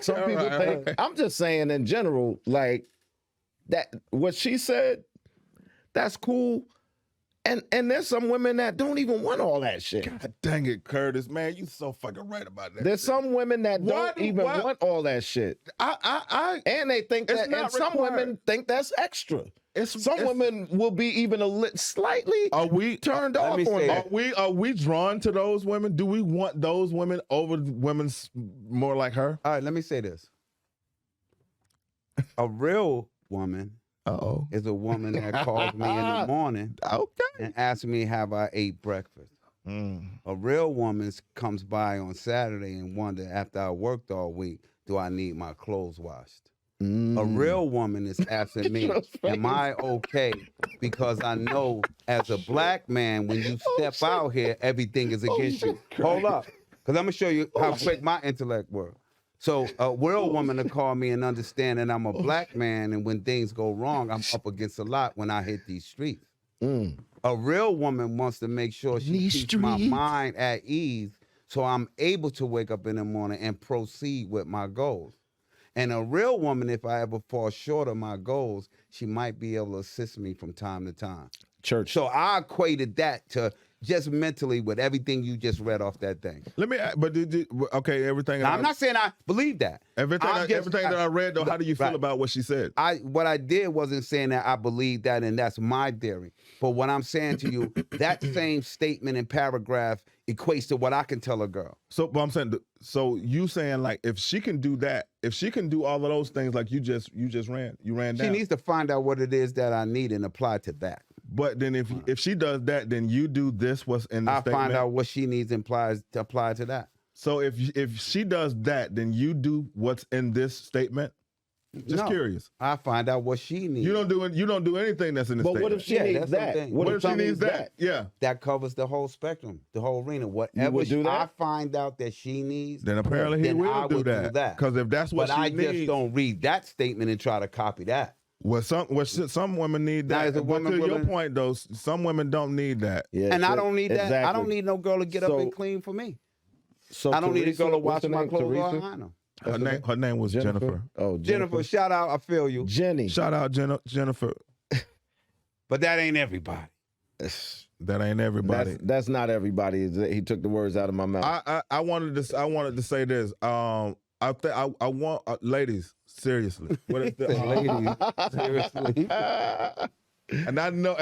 Some people think. I'm just saying in general, like that. What she said, that's cool. And there's some women that don't even want all that shit. God dang it, Curtis, man, you so fucking right about that. There's some women that don't even want all that shit. And they think that, and some women think that's extra. Some women will be even slightly turned off on that. Are we drawn to those women? Do we want those women over women more like her? All right, let me say this. A real woman is a woman that calls me in the morning and asks me, have I ate breakfast? A real woman comes by on Saturday and wonder, after I worked all week, do I need my clothes washed? A real woman is asking me, am I okay? Because I know as a black man, when you step out here, everything is against you. Hold up, because I'm going to show you how quick my intellect works. So a real woman to call me and understand that I'm a black man, and when things go wrong, I'm up against a lot when I hit these streets. A real woman wants to make sure she keeps my mind at ease so I'm able to wake up in the morning and proceed with my goals. And a real woman, if I ever fall short of my goals, she might be able to assist me from time to time. Church. So I equated that to just mentally with everything you just read off that thing. Let me, but everything. Now, I'm not saying I believe that. Everything that I read, though, how do you feel about what she said? What I did wasn't saying that I believe that and that's my theory. But what I'm saying to you, that same statement and paragraph equates to what I can tell a girl. So, but I'm saying, so you saying like, if she can do that, if she can do all of those things like you ran down. She needs to find out what it is that I need and apply to that. But then if she does that, then you do this, what's in the statement. I find out what she needs and apply to that. So if she does that, then you do what's in this statement. Just curious. I find out what she needs. You don't do anything that's in the statement. But what if she needs that? What if she needs that? Yeah. That covers the whole spectrum, the whole arena. Whatever I find out that she needs, then apparently he will do that. Because if that's what she needs. But I just don't read that statement and try to copy that. Well, some women need that. But to your point, though, some women don't need that. Yeah, and I don't need that. I don't need no girl to get up and clean for me. So I don't need a girl to wash my clothes or iron them. Her name was Jennifer. Oh, Jennifer, shout out, I feel you. Jenny. Shout out Jennifer. But that ain't everybody. That ain't everybody. That's not everybody. He took the words out of my mouth. I wanted to say this. I want ladies, seriously. What is the ladies, seriously. And I know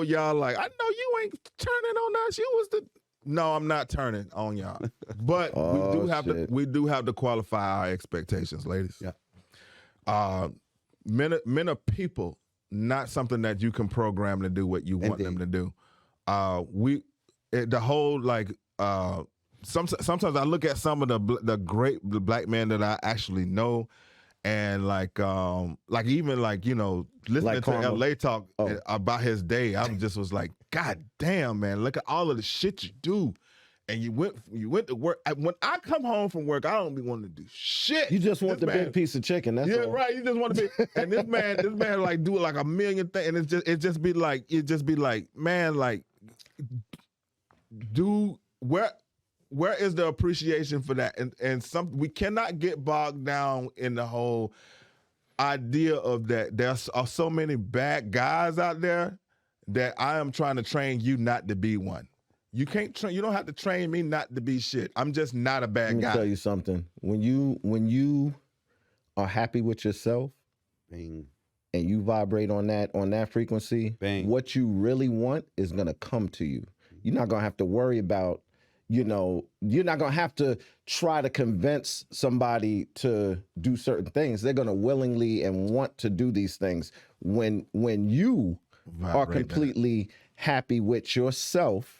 y'all like, I know you ain't turning on us. You was the. No, I'm not turning on y'all. But we do have to qualify our expectations, ladies. Yeah. Men are people, not something that you can program to do what you want them to do. Sometimes I look at some of the great black men that I actually know, and listening Like to Karma. LA talk about his day, I just was like, God damn, man, look at all of the shit you do. And you went to work. When I come home from work, I don't be wanting to do shit. You just want big piece of chicken. That's all. Right. You just want to be. And this man like do like a million things, and it just be like, man, like, where is the appreciation for that? And we cannot get bogged down in the whole idea of that. There's so many bad guys out there that I am trying to train you not to be one. You don't have to train me not to be shit. I'm just not a bad guy. Let me tell you something. When you are happy with yourself, Bing. And you vibrate on that frequency, Bing. What you really want is gonna come to you. You're not gonna have to worry about, you're not gonna have to try to convince somebody to do certain things. They're gonna willingly and want to do these things when you are completely happy with yourself.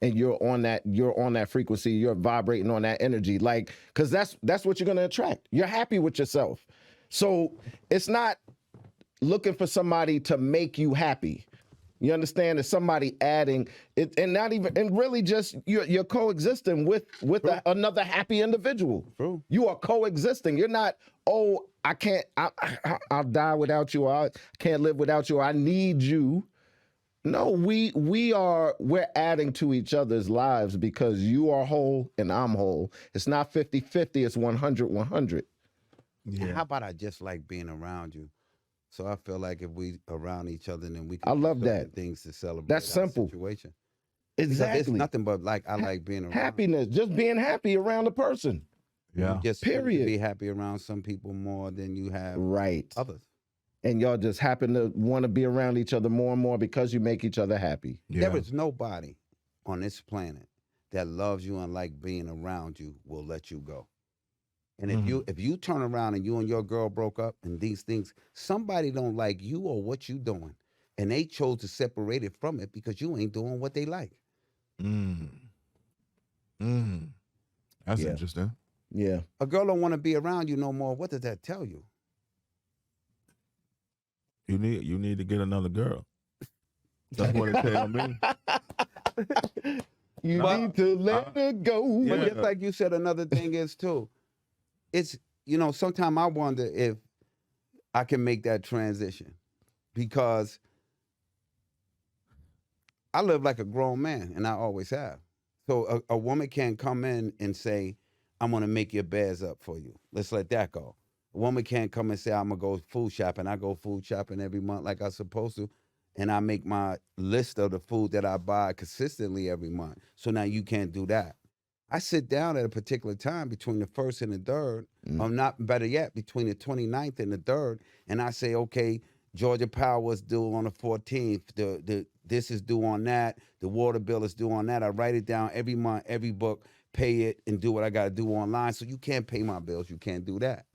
And you're on that frequency, you're vibrating on that energy, like, because that's what you're gonna attract. You're happy with yourself. So it's not looking for somebody to make you happy. You understand? It's somebody adding it, and really just you're coexisting with another happy individual. True. You are coexisting. You're not, I'll die without you, or I can't live without you, or I need you. No, we're adding to each other's lives because you are whole and I'm whole. It's not 50-50, it's 100-100. Yeah. And how about I just like being around you? So I feel like if we around each other, then we can I love do that. things to celebrate. That's simple. Situation. Exactly. Because it's nothing but like I like being around. Happiness, just being happy around a person. Yeah. You just Period. be happy around some people more than you have others. And y'all just happen to want to be around each other more and more because you make each other happy. Yeah. There is nobody on this planet that loves you and like being around you will let you go. And if you turn around and you and your girl broke up and these things, somebody don't like you or what you doing, and they chose to separate it from it because you ain't doing what they like. That's interesting. Yeah. A girl don't want to be around you no more. What does that tell you? You need to get another girl. That's what it tells me. You need to let her go. But just like you said, another thing is too, it's, sometimes I wonder if I can make that transition because I live like a grown man and I always have. So a woman can't come in and say, I'm going to make your beds up for you. Let's let that go. A woman can't come and say, I'm going to go food shopping. I go food shopping every month like I'm supposed to. And I make my list of the food that I buy consistently every month. So now you can't do that. I sit down at a particular time between the 1st and the 3rd, or not better yet, between the 29th and the 3rd. And I say, okay, Georgia Power is due on the 14th. This is due on that. The water bill is due on that. I write it down every month, every book, pay it, and do what I got to do online. So you can't pay my bills. You can't do that.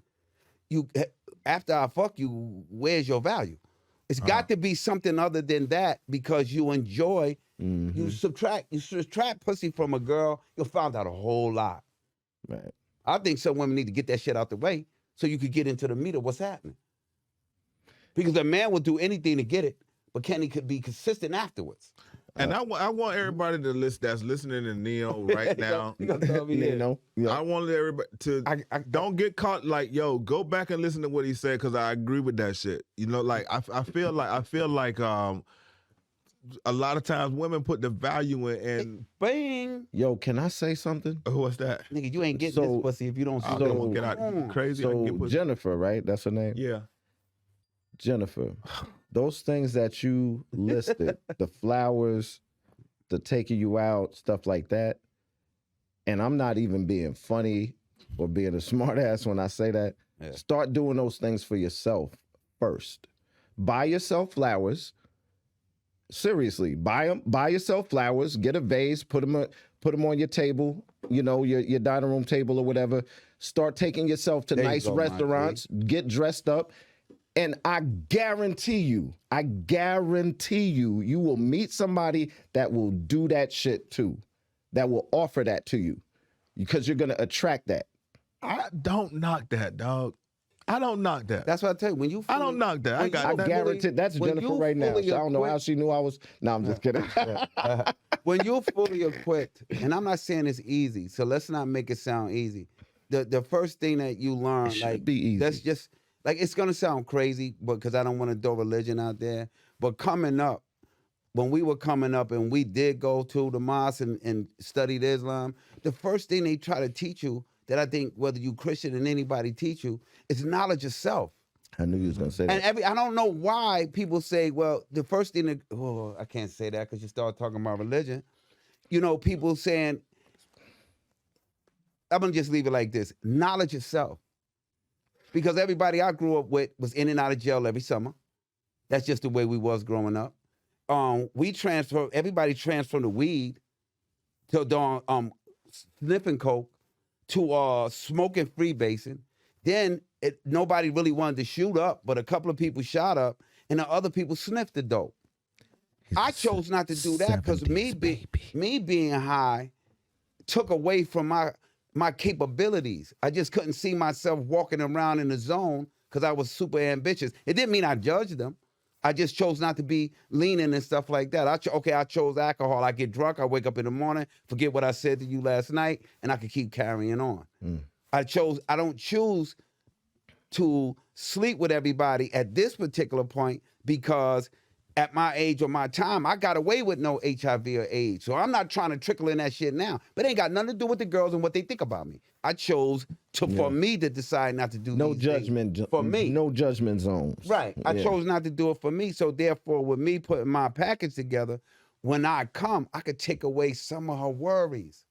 After I fuck you, where's your value? It's got to be something other than that because you enjoy. You subtract pussy from a girl, you'll find out a whole lot. Right. I think some women need to get that shit out the way so you could get into the meat of what's happening. Because a man will do anything to get it, but can he could be consistent afterwards? And I want everybody that's listening to Neo right now. You gonna tell me Neo. Yeah. I want everybody to don't get caught like, yo, go back and listen to what he said because I agree with that shit. Like I feel like a lot of times women put the value in. Bang. Yo, can I say something? What's that? Nigga, you ain't getting this pussy if you don't see Get out crazy. So Jennifer, right? That's her name? Yeah. Jennifer, those things that you listed, the flowers, the taking you out, stuff like that, and I'm not even being funny or being a smart ass when I say that, start doing those things for yourself first. Buy yourself flowers. Seriously, buy yourself flowers, get a vase, put them on your table, your dining room table or whatever. start taking yourself to nice restaurants, get dressed up. And I guarantee you, you will meet somebody that will do that shit too, that will offer that to you, because you're going to attract that. I don't knock that, dog. I don't knock that. That's what I tell you. I don't knock that. I guarantee that's Jennifer right now. So I don't know how she knew I was. No, I'm just kidding. When you're fully equipped, and I'm not saying it's easy, so let's not make it sound easy. The first thing that you learn, like, be easy. That's just like, it's gonna sound crazy, because I don't want to throw religion out there. But coming up, when we were coming up and we did go to the mosque and studied Islam, the first thing they try to teach you, that I think whether you Christian and anybody teach you, is knowledge of self. I knew you was gonna say that. And I don't know why people say, well, the first thing that, I can't say that because you start talking about religion. You know, people saying, I'm gonna just leave it like this: knowledge of self. Because everybody I grew up with was in and out of jail every summer. That's just the way we was growing up. Everybody transferred the weed to sniffing coke to smoking freebasing. Then nobody really wanted to shoot up, but a couple of people shot up, and the other people sniffed the dope. I chose not to do that because me being high took away from my capabilities. I just couldn't see myself walking around in the zone because I was super ambitious. It didn't mean I judged them. I just chose not to be leaning and stuff like that. I chose alcohol. I get drunk. I wake up in the morning, forget what I said to you last night, and I can keep carrying on. I don't choose to sleep with everybody at this particular point, because at my age or my time, I got away with no HIV or AIDS. So I'm not trying to trickle in that shit now. But it ain't got nothing to do with the girls and what they think about me. I chose for me to decide not to do these things for me. No judgment zones. Right. I chose not to do it for me. So therefore, with me putting my package together, when I come, I could take away some of her worries.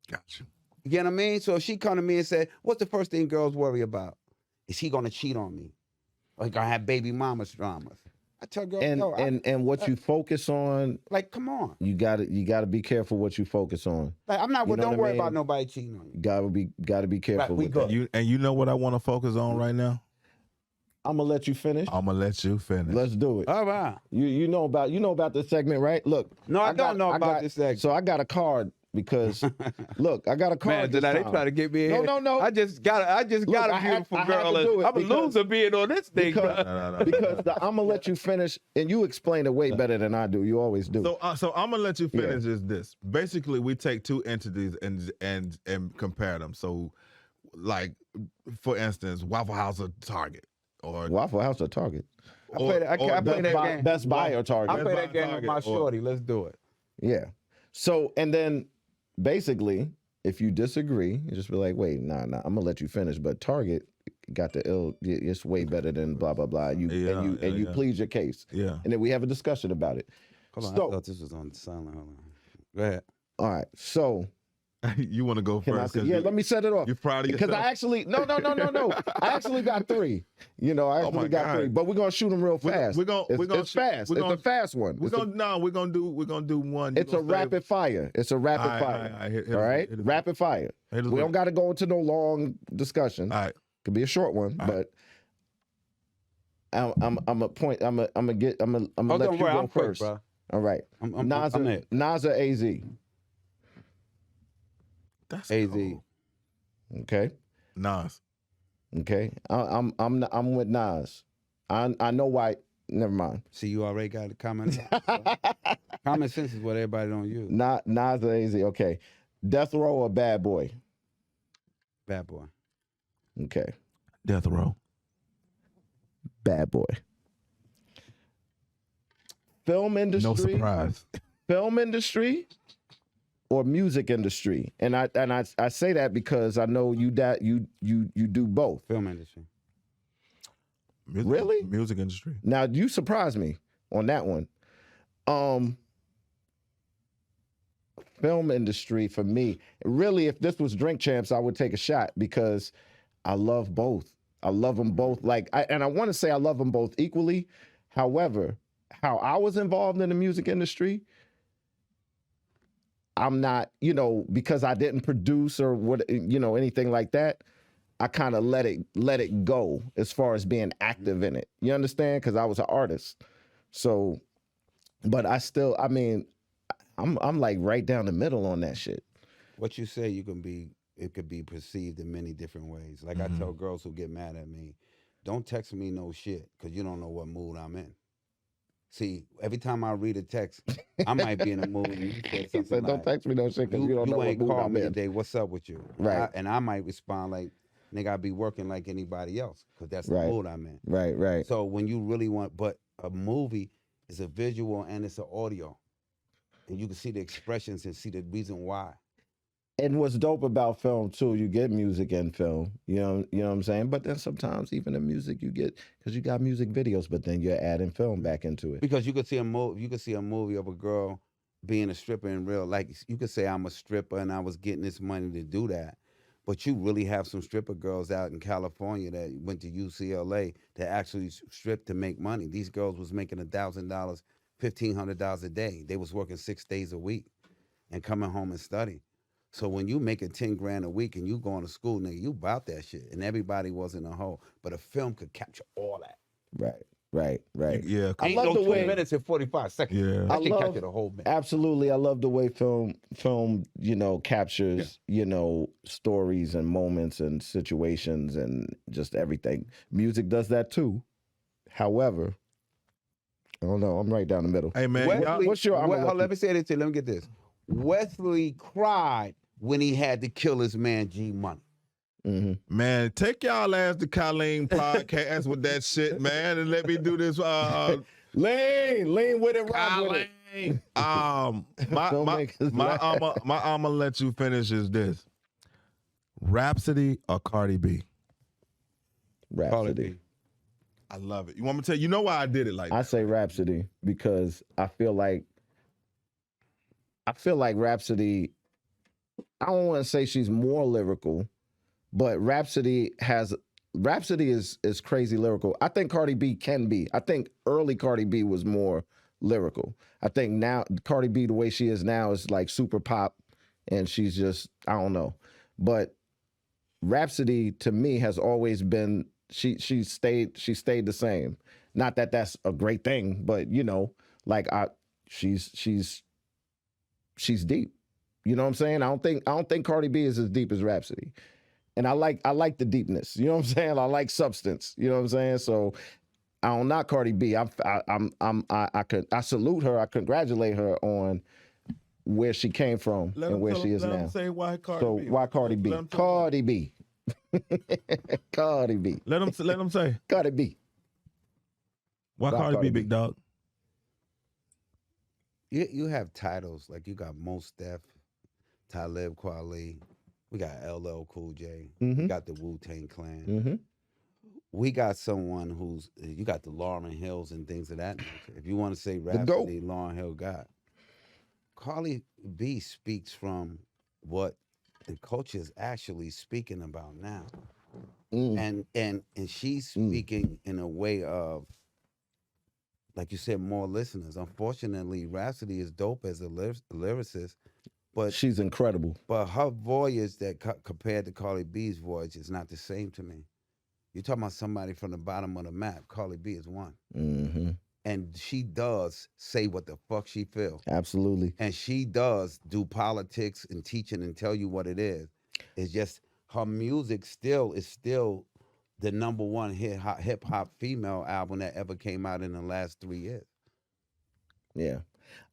Gotcha. You get what I mean? So if she come to me and say, what's the first thing girls worry about? Is he gonna cheat on me? Or he gonna have baby mama's dramas? I tell girls, and what you focus on, like, come on, you gotta be careful what you focus on. Like, I'm not. Don't worry about nobody cheating on you. Gotta be careful. Right, with that. You know what I want to focus on right now? I'm gonna let you finish. Let's do it. All right. You know about this segment, right? Look. No, I don't know about this segment. So I got a card. Because look, I got a card. Man, they try to get me in. No. I just got a beautiful girl. I'm a loser being on this thing. Because I'm gonna let you finish, and you explain it way better than I do. You always do. So I'm gonna let you finish. Is this basically we take two entities and compare them? So, like, for instance, Waffle House or Target, or Waffle House or Target. I play that game. Best Buy or Target. I play that game with my shorty. Let's do it. Yeah. So, and then basically, if you disagree, you just be like, wait, nah, I'm gonna let you finish. But Target got the ill, it's way better than blah blah blah. You plead your case. Yeah. And then we have a discussion about it. Hold on, I thought this was on silent. Hold on. Go ahead. All right. So you want to go first? Let me set it off. You're proud of yourself? Because I actually no. I actually got three. I actually got three. But we're gonna shoot them real fast. It's fast. It's a fast one. We're gonna do one. It's a rapid fire. It's a rapid fire. All right. Rapid fire. We don't got to go into no long discussion. All right. Could be a short one, but I'm gonna let you go first. Bro. All right. Nas or AZ? That's AZ. cool. Okay. Nas. Okay. I'm with Nas. I know why. Never mind. See, you already got a comment. Common sense is what everybody don't use. Nas or AZ? Okay. Death Row or Bad Boy? Bad Boy. Okay. Death Row. Bad Boy. Film industry. No surprise. Film industry or music industry? And I say that because I know you do both. Film industry. Really? Music industry. Now you surprised me on that one. Film industry for me. Really, if this was Drink Champs, I would take a shot because I love both. I love them both. I want to say I love them both equally. However, how I was involved in the music industry, I'm not, because I didn't produce or what, anything like that. I kind of let it go as far as being active in it. You understand? Because I was an artist. So, but I still, I mean, I'm like right down the middle on that shit. What you say, it could be perceived in many different ways. Like I tell girls who get mad at me, don't text me no shit because you don't know what mood I'm in. See, every time I read a text, I might be in a mood. And you said something said, don't text me no shit because you don't know what mood called I'm me in. today. What's up with you? Right. And I might respond like, nigga, I be working like anybody else because that's the mood I'm in. Right. So when you really but a movie is a visual and it's an audio. And you can see the expressions and see the reason why. And what's dope about film too, you get music in film, you know what I'm saying? But then sometimes even the music you get, because you got music videos, but then you're adding film back into it. Because you could see a movie of a girl being a stripper in real, like you could say I'm a stripper and I was getting this money to do that. But you really have some stripper girls out in California that went to UCLA that actually stripped to make money. These girls was making $1,000, $1,500 a day. They was working 6 days a week and coming home and studying. So when you making 10 grand a week and you going to school, nigga, you about that shit. And everybody was in a hole. But a film could capture all that. Right. Yeah. I love the 2 minutes and 45 seconds. Yeah. I can capture the whole minute. Absolutely. I love the way film, captures, stories and moments and situations and just everything. Music does that too. However, I don't know. I'm right down the middle. Hey, man. What's your... let me say this to you. Let me get this. Wesley cried when he had to kill his man G Money. Mm-hmm. Man, take y'all ass to Colleen podcast with that shit, man, and let me do this. Lean with it, rock with it. My I'ma let you finish is this. Rhapsody or Cardi B? Rhapsody. I love it. You want me to tell you? You know why I did it like that? I say Rhapsody because I feel like Rhapsody, I don't want to say she's more lyrical, but Rhapsody is crazy lyrical. I think Cardi B can be. I think early Cardi B was more lyrical. I think now Cardi B, the way she is now, is like super pop, and she's just, I don't know. But Rhapsody to me has always been, she stayed the same. Not that that's a great thing, but she's deep. You know what I'm saying? I don't think Cardi B is as deep as Rhapsody. And I like the deepness. You know what I'm saying? I like substance. You know what I'm saying? So I don't knock Cardi B. I salute her. I congratulate her on where she came from and where she is now. Let him say why Cardi B. So why Cardi B? Cardi B. Cardi B. Let him say. Cardi B. Why Cardi B, big dog? You have titles like you got Mos Def, Talib Kweli, we got LL Cool J, we got the Wu-Tang Clan. Mm-hmm. We got someone you got the Lauryn Hills and things of that nature. If you want to say Rhapsody, Lauryn Hill got. Cardi B speaks from what the culture is actually speaking about now. And she's speaking in a way of, like you said, more listeners. Unfortunately, Rhapsody is dope as a lyricist, but she's incredible. But her voyage compared to Cardi B's voyage is not the same to me. You're talking about somebody from the bottom of the map. Cardi B is one. Mm-hmm. And she does say what the fuck she feels. Absolutely. And she does do politics and teaching and tell you what it is. It's just her music is still the #1 hip hop female album that ever came out in the last 3 years. Yeah,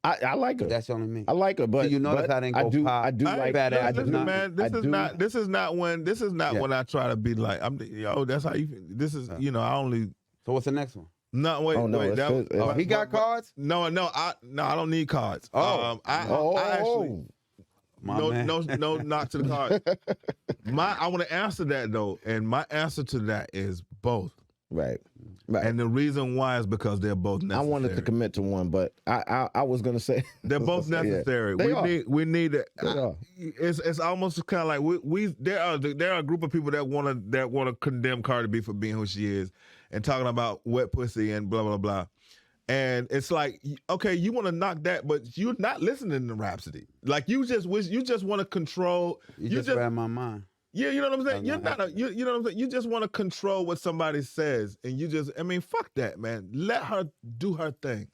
I like her. That's only me. I like her, but so you notice I didn't go pop. I do like that. Man, this is not when I try to be like that's how you. This is I only. So what's the next one? No, wait, wait. He got cards? No, I don't need cards. Oh, I actually. No, not to the card. I want to answer that though, and my answer to that is both. Right. And the reason why is because they're both necessary. I wanted to commit to one, but I was gonna say they're both necessary. Yeah. We need it. It's almost kind of like there are a group of people that want to condemn Cardi B for being who she is and talking about wet pussy and blah blah blah. And it's like, okay, you want to knock that, but you're not listening to Rhapsody. Like you just want to control. You just read my mind. Yeah, you know what I'm saying? You're not not you know what I'm saying? You just want to control what somebody says. And fuck that, man. Let her do her thing.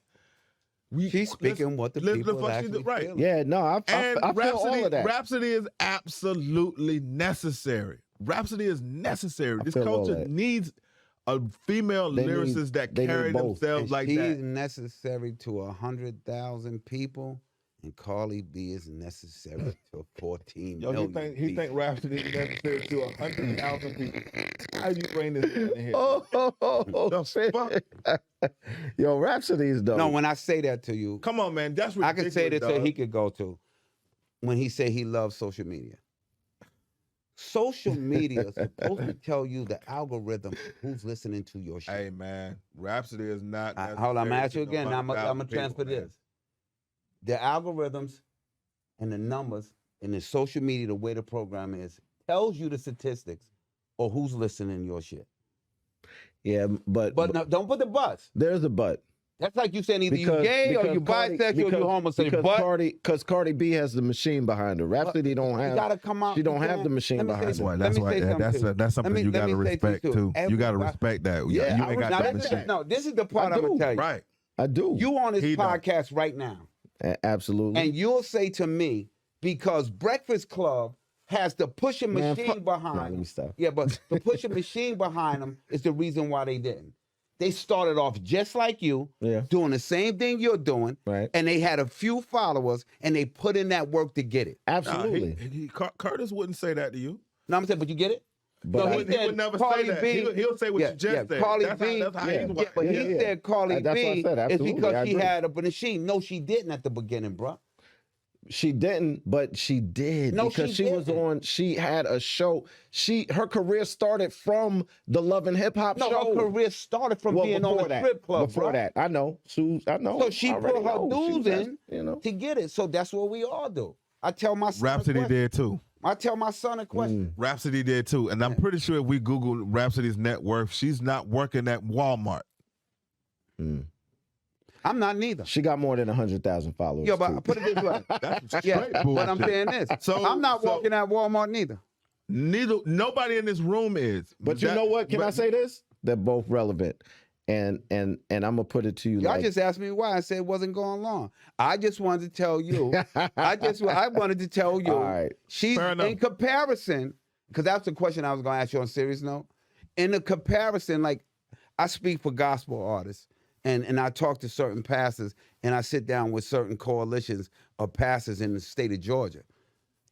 She's speaking what the people actually right. feel. Yeah, no, I feel all of that. Rhapsody is absolutely necessary. Rhapsody is necessary. This culture needs a female lyricist that carry themselves like that. She's necessary to 100,000 people, and Carly B is necessary to 14 million. He think Rhapsody is necessary to 100,000 people. How you bring this in here? Yo, Rhapsody is dope. No, when I say that to you, come on, man, that's ridiculous. I can say that so he could go to when he say he loves social media. Social media is supposed to tell you the algorithm who's listening to your shit. Hey, man, Rhapsody is not. Hold on, I'm gonna ask you again. Now I'm gonna transfer this. The algorithms and the numbers in the social media, the way the program is, tells you the statistics or who's listening to your shit. Yeah, but no, don't put the buts. There's a but. That's like you saying either you gay or you bisexual or you homosexual. Because Cardi B has the machine behind her. Rhapsody don't have. Gotta come out. She don't have the machine behind her. That's something you gotta respect too. You gotta respect that. Yeah, you ain't got that machine. No, this is the part I'm gonna tell you. Right. I do. You on this podcast right now. Absolutely. And you'll say to me, because Breakfast Club has the pushing machine behind them. Let me stop. Yeah, but the pushing machine behind them is the reason why they didn't. They started off just like you, doing the same thing you're doing, right? And they had a few followers, and they put in that work to get it. Absolutely. Curtis wouldn't say that to you. No, I'm saying, but you get it? But he would never say that. He'll say what you just said. Carly B. That's how he's but he said Carly B. Is because she had a machine. No, she didn't at the beginning, bro. She didn't, but she did. No, because she was on. She had a show. Her career started from the Love and Hip Hop show. No, her career started from being on the strip club. Before that, I know. I know. So she put her dues in to get it. So that's what we all do. I tell my son. Rhapsody did too. I tell my son a question. Rhapsody did too, and I'm pretty sure if we Google Rhapsody's net worth, she's not working at Walmart. I'm not neither. She got more than 100,000 followers. Yeah, but put it this way. That's straight bullshit. But I'm saying this. So I'm not walking at Walmart neither. Nobody in this room is. But you know what? Can I say this? They're both relevant. And I'm gonna put it to you. Y'all just asked me why I said it wasn't going long. I just wanted to tell you. I wanted to tell you. All right. She's in comparison, because that's the question I was gonna ask you on serious note. In the comparison, like I speak for gospel artists. And I talk to certain pastors, and I sit down with certain coalitions of pastors in the state of Georgia.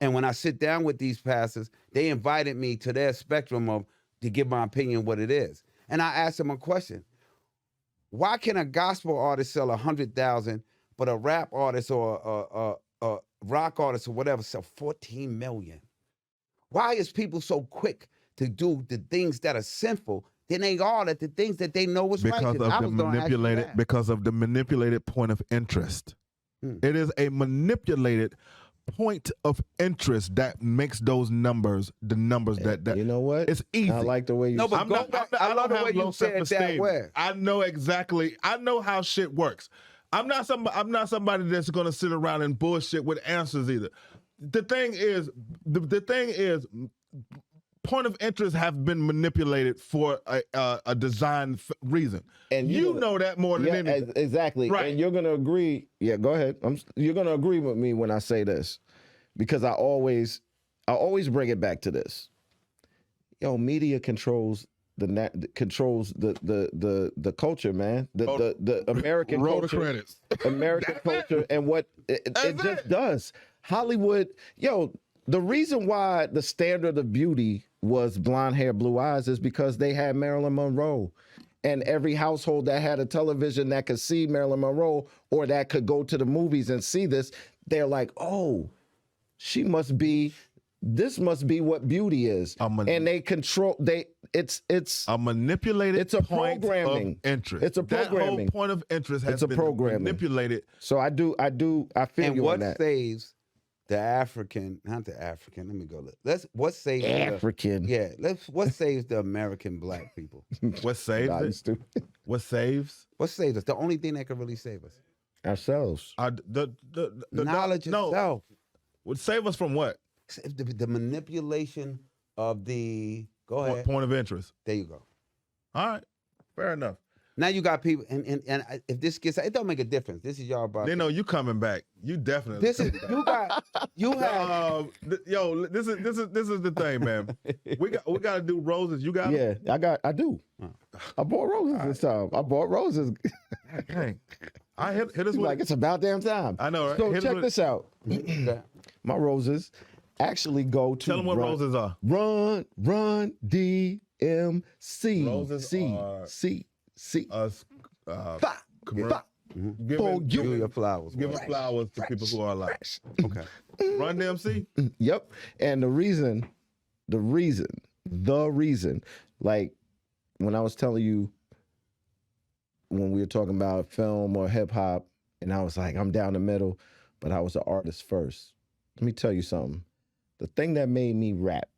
And when I sit down with these pastors, they invited me to their spectrum to give my opinion what it is. And I asked them a question. Why can a gospel artist sell 100,000, but a rap artist or a rock artist or whatever sell 14 million? Why is people so quick to do the things that are sinful than they are at the things that they know is right? Because of the manipulated point of interest. It is a manipulated point of interest that makes those numbers the numbers that you know what? It's easy. I like the way you. I love the way you said it that way. I know exactly. I know how shit works. I'm not somebody that's gonna sit around and bullshit with answers either. The thing is, point of interest have been manipulated for a design reason. And you know that more than anything. Exactly. Right. And you're going to agree. Yeah, go ahead. You're going to agree with me when I say this, because I always bring it back to this. Yo, media controls the culture, man. The American roll culture. The credits. American culture and what it just does. Hollywood, the reason why the standard of beauty was blonde hair, blue eyes is because they had Marilyn Monroe. And every household that had a television that could see Marilyn Monroe or that could go to the movies and see this, they're like, oh, this must be what beauty is. And they control, it's a manipulated point of interest. It's a programming. That whole point of interest has been manipulated. So I feel you on that. And what saves the African, not the African, let me go. What saves African? What saves the American black people? What saves it? What saves? What saves us? The only thing that can really save us. Ourselves. The Knowledge itself. Would save us from what? The manipulation of the Point of interest. There you go. All right, fair enough. Now you got people, and if this gets, it don't make a difference. This is y'all about. They know you coming back. You definitely. This is you have. Yo, this is the thing, man. We got to do roses. You got Yeah, I do. I bought roses this time. I bought roses. Dang. I hit us with Like it's about damn time. I know, right? So check this out. My roses actually go to. Tell them what roses are. Run DMC. Roses are C. Us. Give your flowers. Give us flowers to people who are alive. Okay. Run DMC. Yep. And the reason, like when I was telling you, when we were talking about film or hip hop, and I was like, I'm down the middle, but I was an artist first. Let me tell you something. The thing that made me rap,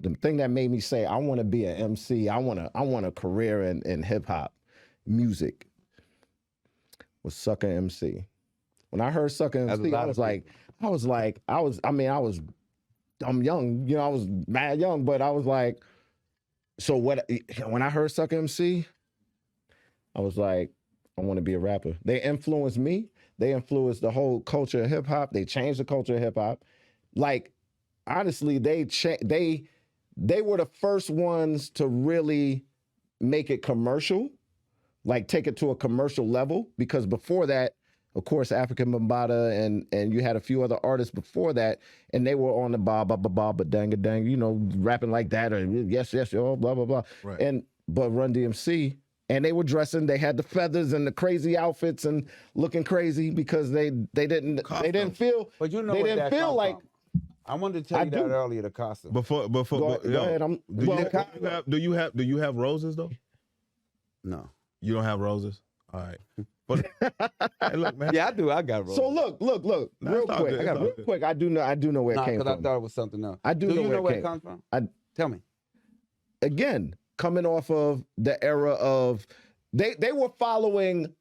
the thing that made me say I want to be an MC, I want a career in hip hop music was Sucker MC. When I heard Sucker MC, I'm young, you know, I was mad young, but I was like, so what? When I heard Sucker MC, I was like, I want to be a rapper. They influenced me. They influenced the whole culture of hip hop. They changed the culture of hip hop. Like, honestly, they were the first ones to really make it commercial, like take it to a commercial level. Because before that, of course, African Bambaataa and you had a few other artists before that, and they were on the ba ba ba ba ba dang dang, you know, rapping like that, or yes, oh, blah blah blah. Right. But Run DMC. And they were dressing. They had the feathers and the crazy outfits and looking crazy because they didn't feel. But you know, they what didn't that feel like. from. I wanted to tell you that earlier. The costume. Before. Go ahead. Do you have roses though? No. You don't have roses. All right. But hey, look, man. Yeah, I do. I got roses. So look. Real quick. I do know where it came from. Because I thought it was something else. I do know you know where it came. comes from? Tell me. Again, coming off of the era of they were following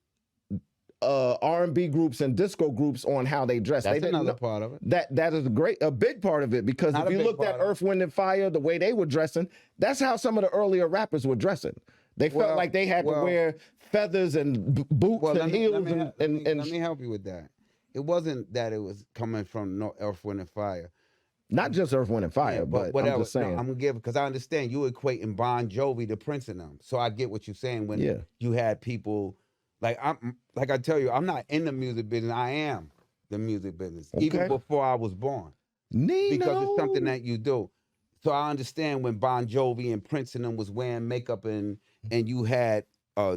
R&B groups and disco groups on how they dress. That's they didn't another know, part of it. That is a big part of it, because Not if you looked at Earth, Wind and Fire, the way they were dressing, that's how some of the earlier rappers were dressing. They felt like they had to wear feathers and boots and heels. Let me help you with that. It wasn't that it was coming from Earth, Wind and Fire. Not just Earth, Wind and Fire, but whatever. I'm just saying. No, I'm gonna give, because I understand you equating Bon Jovi to Prince and them. So I get what you're saying when you had people like I tell you, I'm not in the music business. I am the music business, even before I was born. Nino. Because it's something that you do. So I understand when Bon Jovi and Prince and them was wearing makeup and you had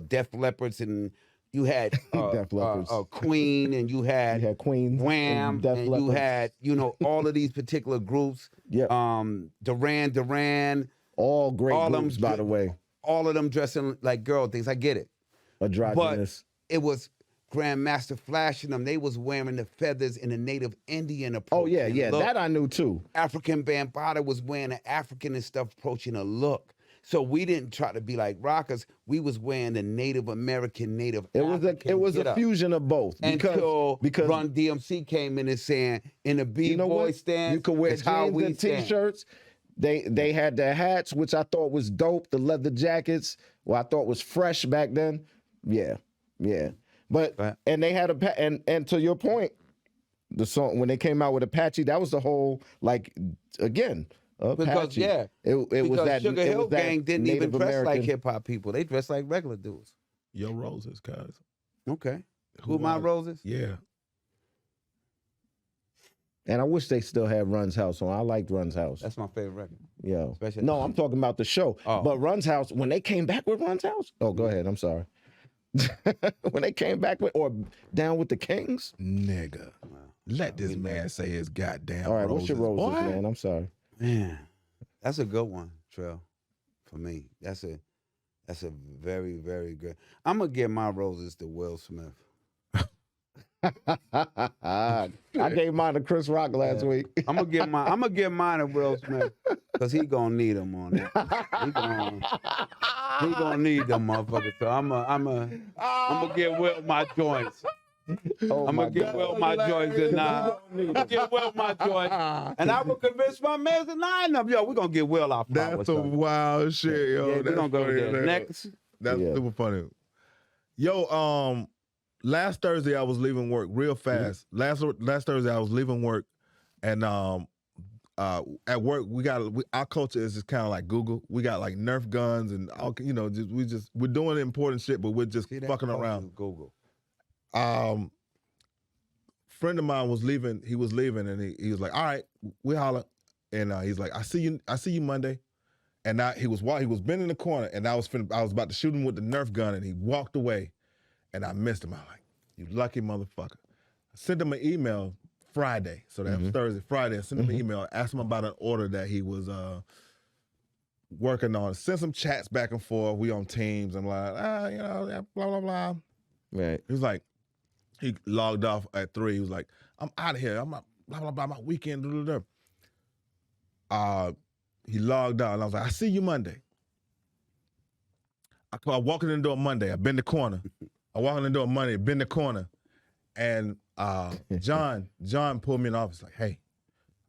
Def Leppard and you had Queen and you had Queen, Wham, and you had, you know, all of these particular groups. Yeah. Duran. All great groups, by the way. All of them dressing like girl things. I get it. Androgynous. But it was Grandmaster Flash and them. They was wearing the feathers in the Native Indian approach. Oh, yeah. Look. That I knew, too. African Bambaataa was wearing an African and stuff, approaching a look. So we didn't try to be like rockers. We was wearing the Native American, It was a fusion of both. Because Run DMC came in and saying, in the B-boy stand, you could wear jeans and T-shirts. They had their hats, which I thought was dope. The leather jackets, I thought was fresh back then. Yeah. But and they had and to your point, the song when they came out with Apache, that was the whole again. Apache. Because it was that Sugar Hill Gang didn't Native even dress American. like hip hop people. They dressed like regular dudes. Your roses, guys. Okay. Who my roses? Yeah. And I wish they still had Run's House on. I liked Run's House. That's my favorite record. Yeah. Especially no, I'm talking about the show. Oh. But Run's House, when they came back with Run's House. Oh, go ahead. I'm sorry. When they came back with Down with the Kings. Nigga. Let this man say his goddamn All right, roses. what's your roses, man? I'm sorry. Man, that's a good one, Trell. For me, that's a very, very good. I'm gonna give my roses to Will Smith. I gave mine to Chris Rock last week. I'm gonna give mine to Will Smith because he gonna need them on it. He gonna need them motherfuckers. So I'm gonna get Will my joints. I'm gonna get Will my joints and I'm gonna get Will my joints. And I will convince my man to line up. Yo, we're gonna get Will our flowers. That's some wild shit, yo. Yeah, we're gonna go there. Next. That's super funny. Yo, last Thursday I was leaving work real fast. Last Thursday I was leaving work, and at work our culture is just kind of like Google. We got like Nerf guns and all, we're doing important shit, but we're just fucking around. Google. Friend of mine was leaving. He was leaving, and he was like, "All right, we holler." And he's like, "I see you Monday." And he was bending in the corner, and I was about to shoot him with the Nerf gun, and he walked away, and I missed him. I'm like, "You lucky motherfucker!" I sent him an email Friday, so that was Thursday. Friday, I sent him an email, asked him about an order that he was working on. Sent some chats back and forth. We on Teams. I'm like, blah blah blah. Right. He was like, he logged off at 3. He was like, "I'm out of here. I'm not blah blah blah. My weekend." Blah, blah. He logged out, and I was like, "I see you Monday." I walk in the door Monday. I bend the corner. I walk in the door Monday. Bend the corner, and John pulled me in the office like, "Hey,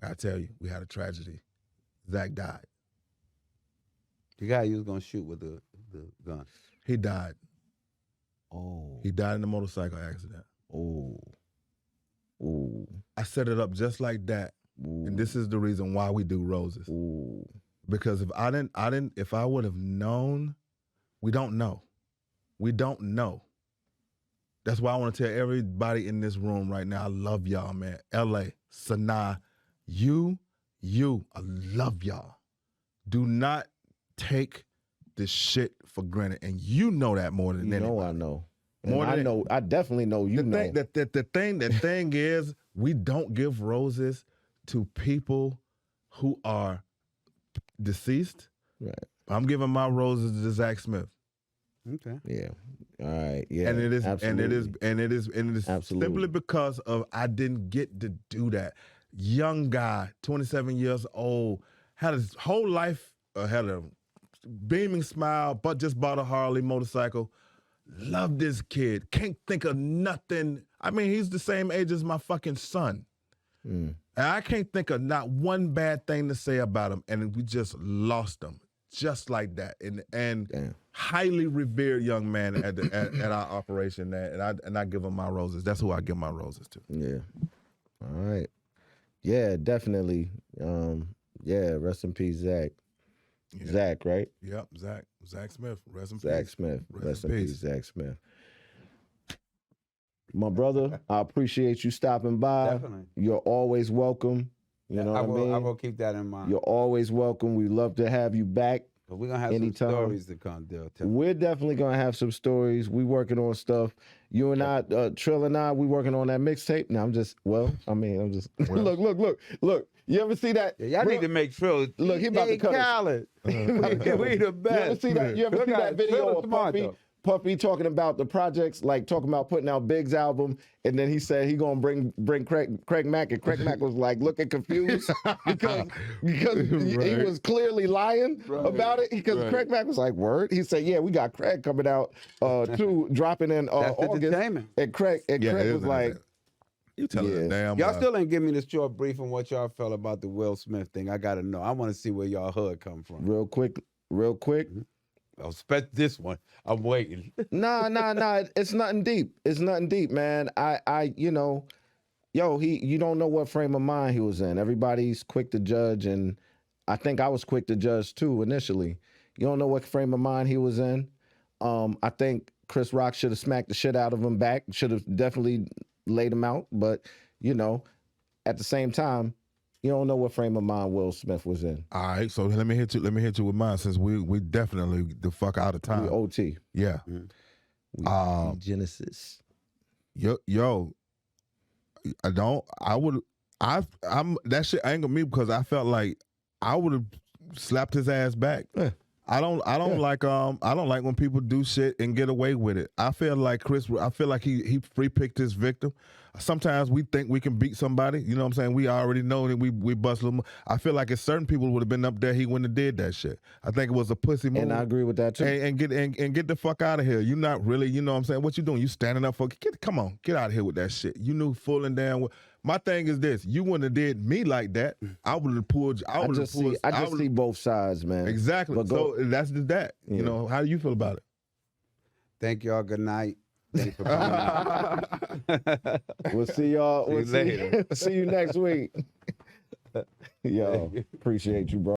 I gotta tell you, we had a tragedy. Zach died." The guy you was gonna shoot with the gun. He died. Oh. He died in a motorcycle accident. Oh. Ooh. I set it up just like that. Ooh. And this is the reason why we do roses. Ooh. Because if I would have known, we don't know. We don't know. That's why I want to tell everybody in this room right now, I love y'all, man. LA, Sanaa, you, I love y'all. Do not take this shit for granted. And you know that more than anybody. I know. I definitely know you know. The thing is, we don't give roses to people who are deceased. Right. I'm giving my roses to Zach Smith. Okay. Yeah. All right. Yeah. And it is Absolutely. simply because of I didn't get to do that. Young guy, 27 years old, had his whole life had a beaming smile, but just bought a Harley motorcycle. Love this kid. Can't think of nothing. I mean, he's the same age as my fucking son. And I can't think of not one bad thing to say about him. And we just lost him just like that. And highly revered young man at our operation there. And I give him my roses. That's who I give my roses to. Yeah. All right. Yeah, definitely. Rest in peace, Zach. Yeah. Zach, right? Yep, Zach Smith. Rest in peace. Zach Smith. Rest in peace, Zach Smith. My brother, I appreciate you stopping by. Definitely. You're always welcome. You know what I mean? I will keep that in mind. You're always welcome. We love to have you back. But we're going to have anytime. Some stories to come, Dale. We're definitely going to have some stories. We working on stuff. You and I, Trill and I, we working on that mixtape. Now, look. You ever see that? Yeah, y'all need to make Trill. Look, he about to cut Khaled. We the best. You ever see that video of Puffy talking about the projects, like talking about putting out Big's album, and then he said he gonna bring Craig Mack, and Craig Mack was like looking confused because he was clearly lying about it. Because Craig Mack was like, "Word." He said, "Yeah, we got Craig coming out too, dropping in August." And Craig was like, "You telling the damn." Y'all still ain't give me the short brief on what y'all felt about the Will Smith thing. I gotta know. I want to see where y'all hood come from. Real quick. I'll expect this one. I'm waiting. Nah. It's nothing deep. It's nothing deep, man. You don't know what frame of mind he was in. Everybody's quick to judge, and I think I was quick to judge too initially. You don't know what frame of mind he was in. I think Chris Rock should have smacked the shit out of him back. Should have definitely laid him out. But, at the same time, you don't know what frame of mind Will Smith was in. All right, so let me hit you with mine, since we definitely the fuck out of time. We OT. Yeah. We Genesis. Yo, that shit angered me because I felt like I would have slapped his ass back. I don't like when people do shit and get away with it. I feel like he free picked his victim. Sometimes we think we can beat somebody. You know what I'm saying? We already know that we bust them. I feel like if certain people would have been up there, he wouldn't have did that shit. I think it was a pussy move. And I agree with that too. And get the fuck out of here. You not really, you know what I'm saying? What you doing? You standing up for? Come on, get out of here with that shit. You knew full and damn well. My thing is this: you wouldn't have did me like that. I would have pulled. I just see both sides, man. Exactly. So that's just that. You know, how do you feel about it? Thank y'all. Good night. Thanks for coming out. We'll see y'all. See you next week. Yo, appreciate you, bro.